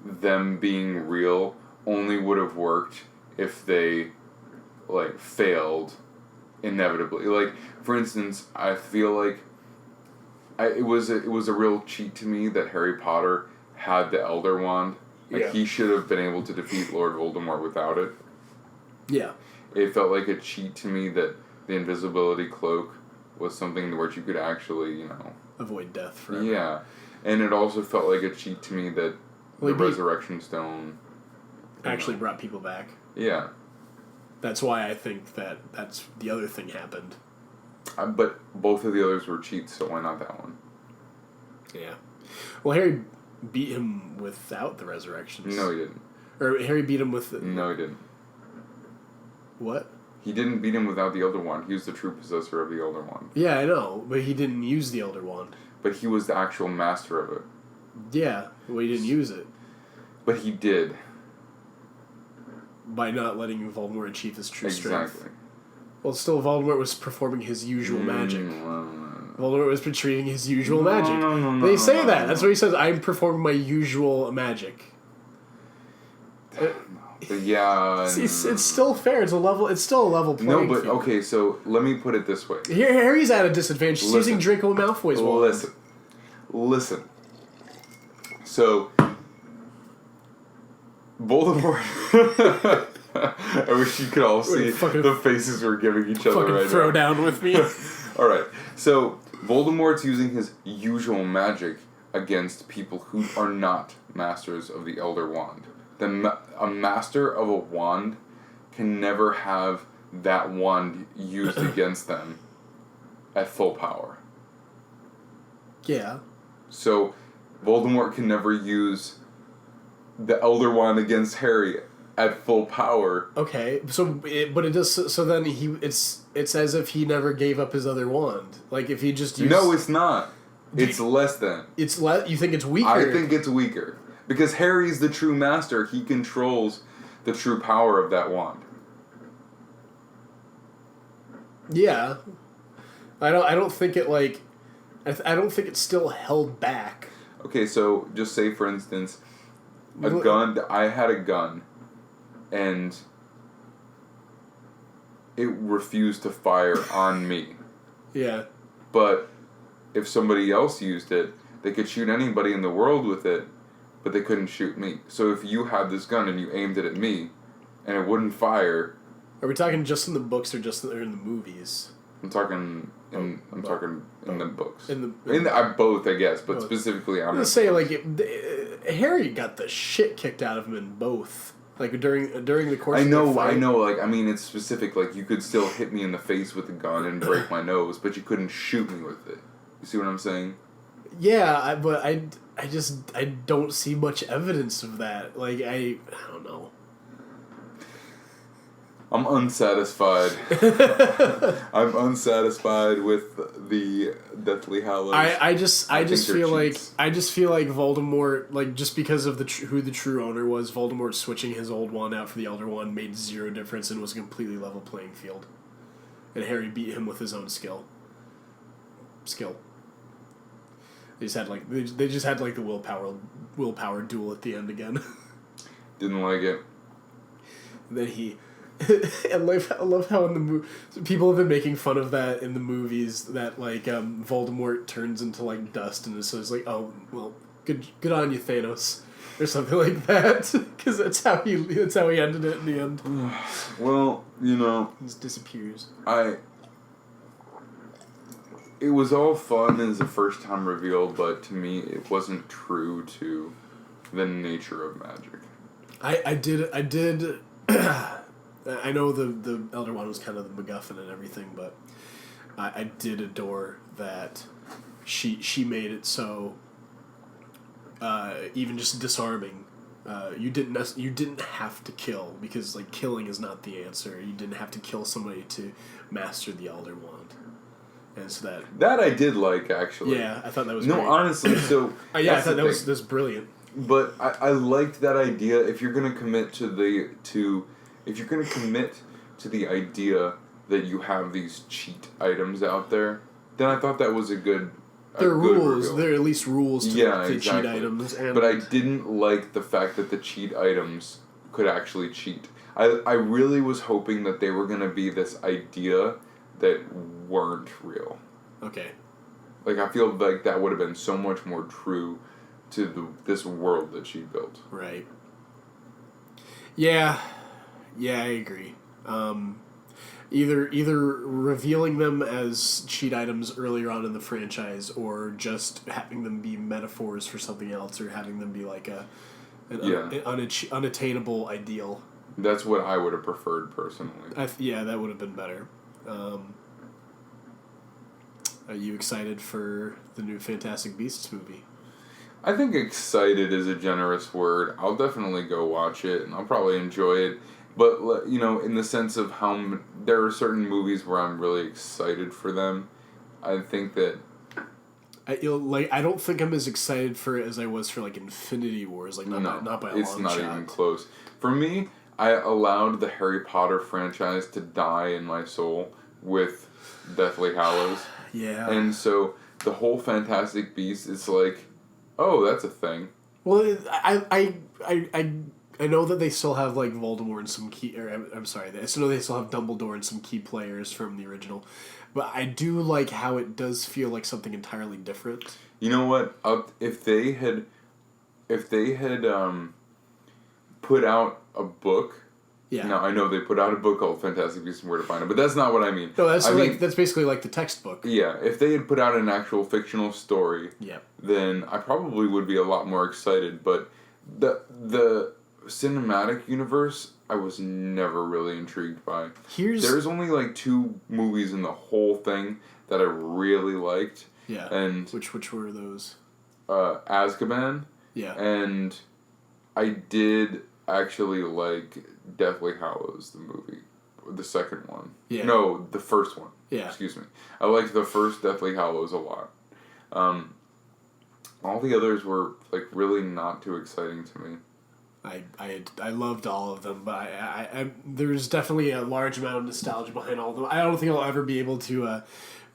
them being real only would have worked if they, like, failed inevitably. Like, for instance, I feel like it was a real cheat to me that Harry Potter had the Elder Wand. Like, he should have been able to defeat Lord Voldemort without it. Yeah. It felt like a cheat to me that the invisibility cloak was something where you could actually, avoid death forever. Yeah. And it also felt like a cheat to me that the Resurrection Stone actually brought people back. Yeah. That's why I think that's the other thing happened. But both of the others were cheats, so why not that one? Yeah. Well, Harry beat him without the resurrections. No, he didn't. Or Harry beat him with... No, he didn't. What? He didn't beat him without the Elder Wand. He was the true possessor of the Elder Wand. Yeah, I know, but he didn't use the Elder Wand. But he was the actual master of it. Yeah, well, he didn't use it. But he did. By not letting Voldemort achieve his true strength. Exactly. Well, still, Voldemort was performing his usual magic. Voldemort was retrieving his usual magic. They say that. That's what he says. I'm performing my usual magic. But yeah, it's still fair. It's still a level playing field. okay. So let me put it this way. Here, Harry's at a disadvantage. He's using Draco Malfoy's wand. Listen. So Voldemort. I wish you could all see the faces we're giving each other right now. Throw down with me. All right. So Voldemort's using his usual magic against people who are not masters of the Elder Wand. A master of a wand can never have that wand used against them at full power. Yeah. So Voldemort can never use the Elder Wand against Harry at full power. Okay, but it does. So then it's as if he never gave up his other wand. Like if he just used. No, it's not. It's less than. It's less. You think it's weaker? I think it's weaker because Harry's the true master. He controls the true power of that wand. Yeah, I don't think it like. I don't think it's still held back. Okay, so just say for instance, I had a gun, and it refused to fire on me. Yeah. But if somebody else used it, they could shoot anybody in the world with it, but they couldn't shoot me. So if you had this gun and you aimed it at me, and it wouldn't fire... Are we talking just in the books or just in the movies? I'm talking in the books. In both, I guess, but specifically I'm gonna say like Harry got the shit kicked out of him in both. Like during the course. I know. Of the fight. I know. Like I mean, it's specific. Like you could still hit me in the face with a gun and break my nose, but you couldn't shoot me with it. You see what I'm saying? Yeah, but I don't see much evidence of that. Like I don't know. I'm unsatisfied. I'm unsatisfied with the Deathly Hallows. I just feel like Voldemort, like just because of who the true owner was, Voldemort switching his old wand out for the Elder Wand made zero difference and was a completely level playing field. And Harry beat him with his own skill. They just had the willpower duel at the end again. Didn't like it. And then I love how in the movie people have been making fun of that in the movies that like Voldemort turns into like dust and so it's like, oh well, good on you, Thanos, or something like that, because that's how he ended it in the end. Well, you know, he just disappears. It was all fun as a first time reveal, but to me it wasn't true to the nature of magic. I did. I know the Elder Wand was kind of the MacGuffin and everything, but I did adore that she made it so even just disarming. You didn't have to kill, because like killing is not the answer. You didn't have to kill somebody to master the Elder Wand, and so that I did like, actually. Yeah, I thought that was great. Honestly, so yeah, I thought that was brilliant. But I liked that idea. If you're gonna commit if you're going to commit to the idea that you have these cheat items out there, then I thought that was a good rules. Reveal. There are at least rules to exactly. cheat items. But I didn't like the fact that the cheat items could actually cheat. I really was hoping that they were going to be this idea that weren't real. Okay. Like, I feel like that would have been so much more true to this world that she built. Right. Yeah, I agree. Either revealing them as cheat items earlier on in the franchise, or just having them be metaphors for something else, or having them be like an unattainable ideal. That's what I would have preferred personally. That would have been better. Are you excited for the new Fantastic Beasts movie? I think excited is a generous word. I'll definitely go watch it, and I'll probably enjoy it. But, in the sense of how there are certain movies where I'm really excited for them, I think that... I don't think I'm as excited for it as I was for, like, Infinity Wars. Like, not by a long shot. It's not even close. For me, I allowed the Harry Potter franchise to die in my soul with Deathly Hallows. Yeah. And so the whole Fantastic Beasts, it's like, oh, that's a thing. Well, I know that they still have, like, Voldemort and some key... I'm sorry. I still know they still have Dumbledore and some key players from the original. But I do like how it does feel like something entirely different. You know what? If they had put out a book... Yeah. Now, I know they put out a book called Fantastic Beasts and Where to Find Them, but that's not what I mean. No, that's that's basically like the textbook. Yeah, if they had put out an actual fictional story, then I probably would be a lot more excited. But the cinematic universe, I was never really intrigued by. There's only like 2 movies in the whole thing that I really liked. Yeah. And which were those? Azkaban. Yeah. And I did actually like Deathly Hallows, the movie. The second one. Yeah. No, the first one. Yeah. Excuse me. I liked the first Deathly Hallows a lot. All the others were like really not too exciting to me. I loved all of them, but I there's definitely a large amount of nostalgia behind all of them. I don't think I'll ever be able to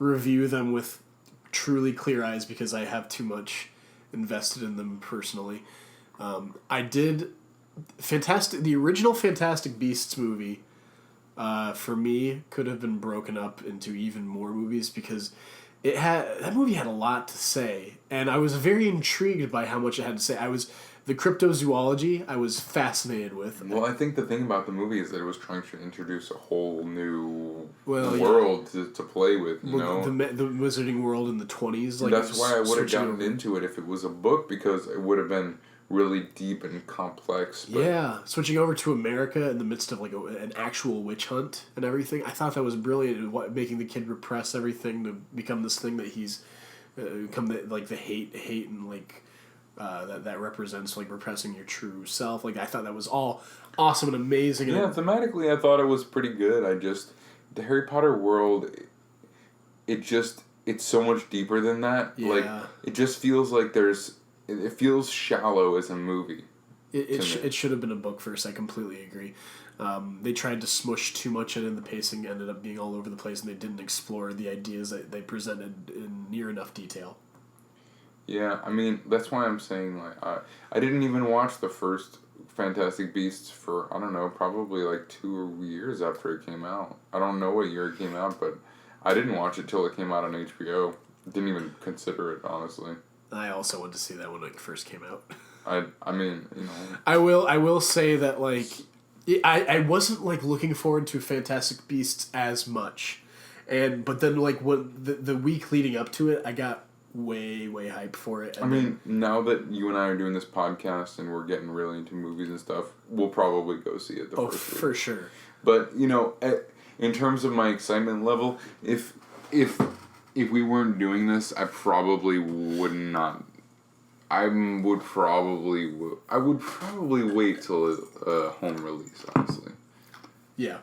review them with truly clear eyes because I have too much invested in them personally. I did the original Fantastic Beasts movie, for me, could have been broken up into even more movies because that movie had a lot to say, and I was very intrigued by how much it had to say. The cryptozoology I was fascinated with. Well, I think the thing about the movie is that it was trying to introduce a whole new world to play with, you know? The wizarding world in the 20s. Like, that's why I would have gotten into it if it was a book, because it would have been really deep and complex. But yeah, switching over to America in the midst of like an actual witch hunt and everything. I thought that was brilliant, making the kid repress everything to become this thing that he's become the hate and like that represents like repressing your true self. Like I thought that was all awesome and amazing. Yeah, thematically I thought it was pretty good. The Harry Potter world, it's so much deeper than that. Yeah. Like it just feels like it feels shallow as a movie. It should have been a book first. I completely agree. They tried to smush too much in, and the pacing ended up being all over the place, and they didn't explore the ideas that they presented in near enough detail. Yeah, I mean, that's why I'm saying, like, I didn't even watch the first Fantastic Beasts for, I don't know, probably like 2 years after it came out. I don't know what year it came out, but I didn't watch it till it came out on HBO. Didn't even consider it, honestly. I also went to see that when it first came out. I mean, you know. I will say that, like, I wasn't, like, looking forward to Fantastic Beasts as much. But then, like, when the week leading up to it, I got way hyped for it. I mean, now that you and I are doing this podcast and we're getting really into movies and stuff, we'll probably go see it the first week. For sure. But, you know, in terms of my excitement level, if we weren't doing this, I probably would not. I would probably wait till a home release, honestly. Yeah.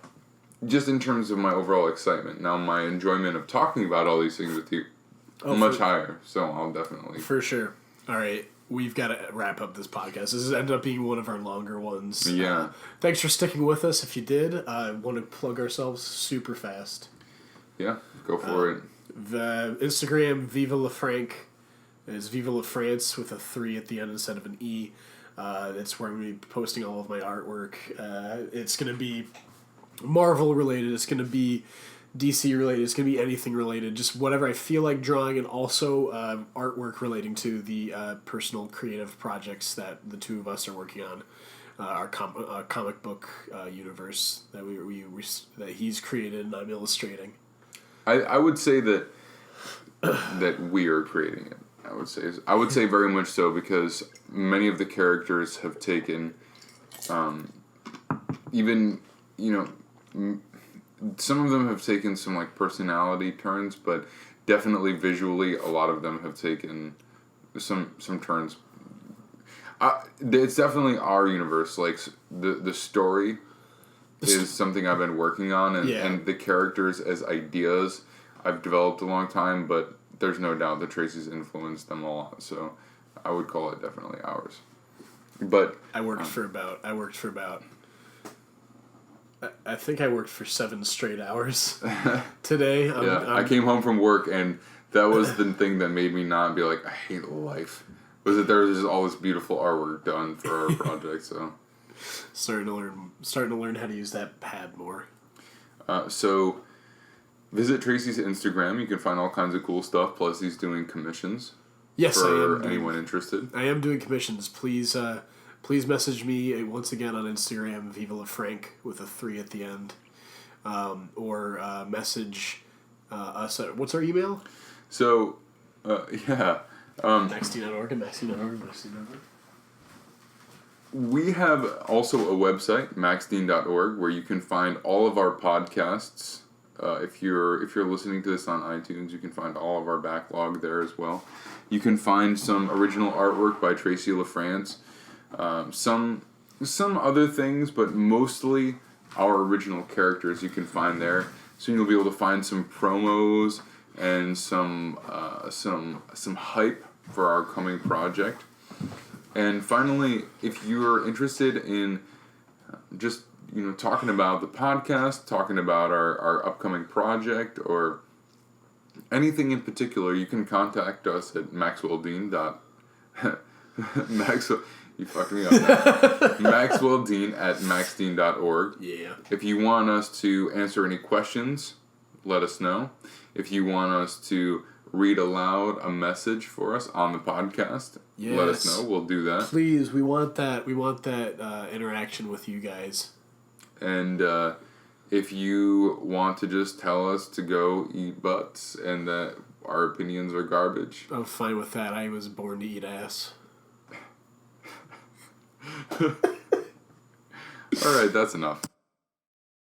Just in terms of my overall excitement. Now, my enjoyment of talking about all these things with you much higher, so I'll definitely... For sure. All right, we've got to wrap up this podcast. This has ended up being one of our longer ones. Yeah. Thanks for sticking with us. If you did, I want to plug ourselves super fast. Yeah, go for it. The Instagram, Viva La Franc, is Viva La France with a 3 at the end instead of an E. That's where I'm going to be posting all of my artwork. It's going to be Marvel related. It's going to be DC related. It's going to be anything related. Just whatever I feel like drawing, and also artwork relating to the personal creative projects that the two of us are working on. Our comic book universe that that he's created and I'm illustrating. I would say that we are creating it. I would say very much so, because many of the characters have taken, even, you know, some of them have taken some like personality turns, but definitely visually, a lot of them have taken some turns It's definitely our universe. Like the story is something I've been working on, and the characters as ideas I've developed a long time. But there's no doubt that Tracey's influenced them a lot. So I would call it definitely ours. But I worked for about. I think I worked for 7 straight hours today. I came home from work, and that was the thing that made me not be like, I hate life. Was that there was just all this beautiful artwork done for our project. So starting to learn how to use that pad more. So visit Tracey's Instagram. You can find all kinds of cool stuff. Plus, he's doing commissions. Yes, for anyone interested. I am doing commissions. Please message me once again on Instagram, Viva La Frank with a 3 at the end, or message us at, what's our email? So, Maxteen.org and Maxteen.org. We have also a website, maxteen.org, where you can find all of our podcasts. If you're listening to this on iTunes, you can find all of our backlog there as well. You can find some original artwork by Tracey LaFrance. Some other things, but mostly our original characters you can find there. So you'll be able to find some promos and some hype for our coming project. And finally, if you're interested in just talking about the podcast, talking about our upcoming project, or anything in particular, you can contact us at maxwelldean. You fucked me up now. maxwelldean at maxdean.org. Yeah. If you want us to answer any questions, let us know. If you want us to read aloud a message for us on the podcast, let us know. We'll do that. Please, we want that. We want that interaction with you guys. And if you want to just tell us to go eat butts and that our opinions are garbage, I'm fine with that. I was born to eat ass. All right, that's enough.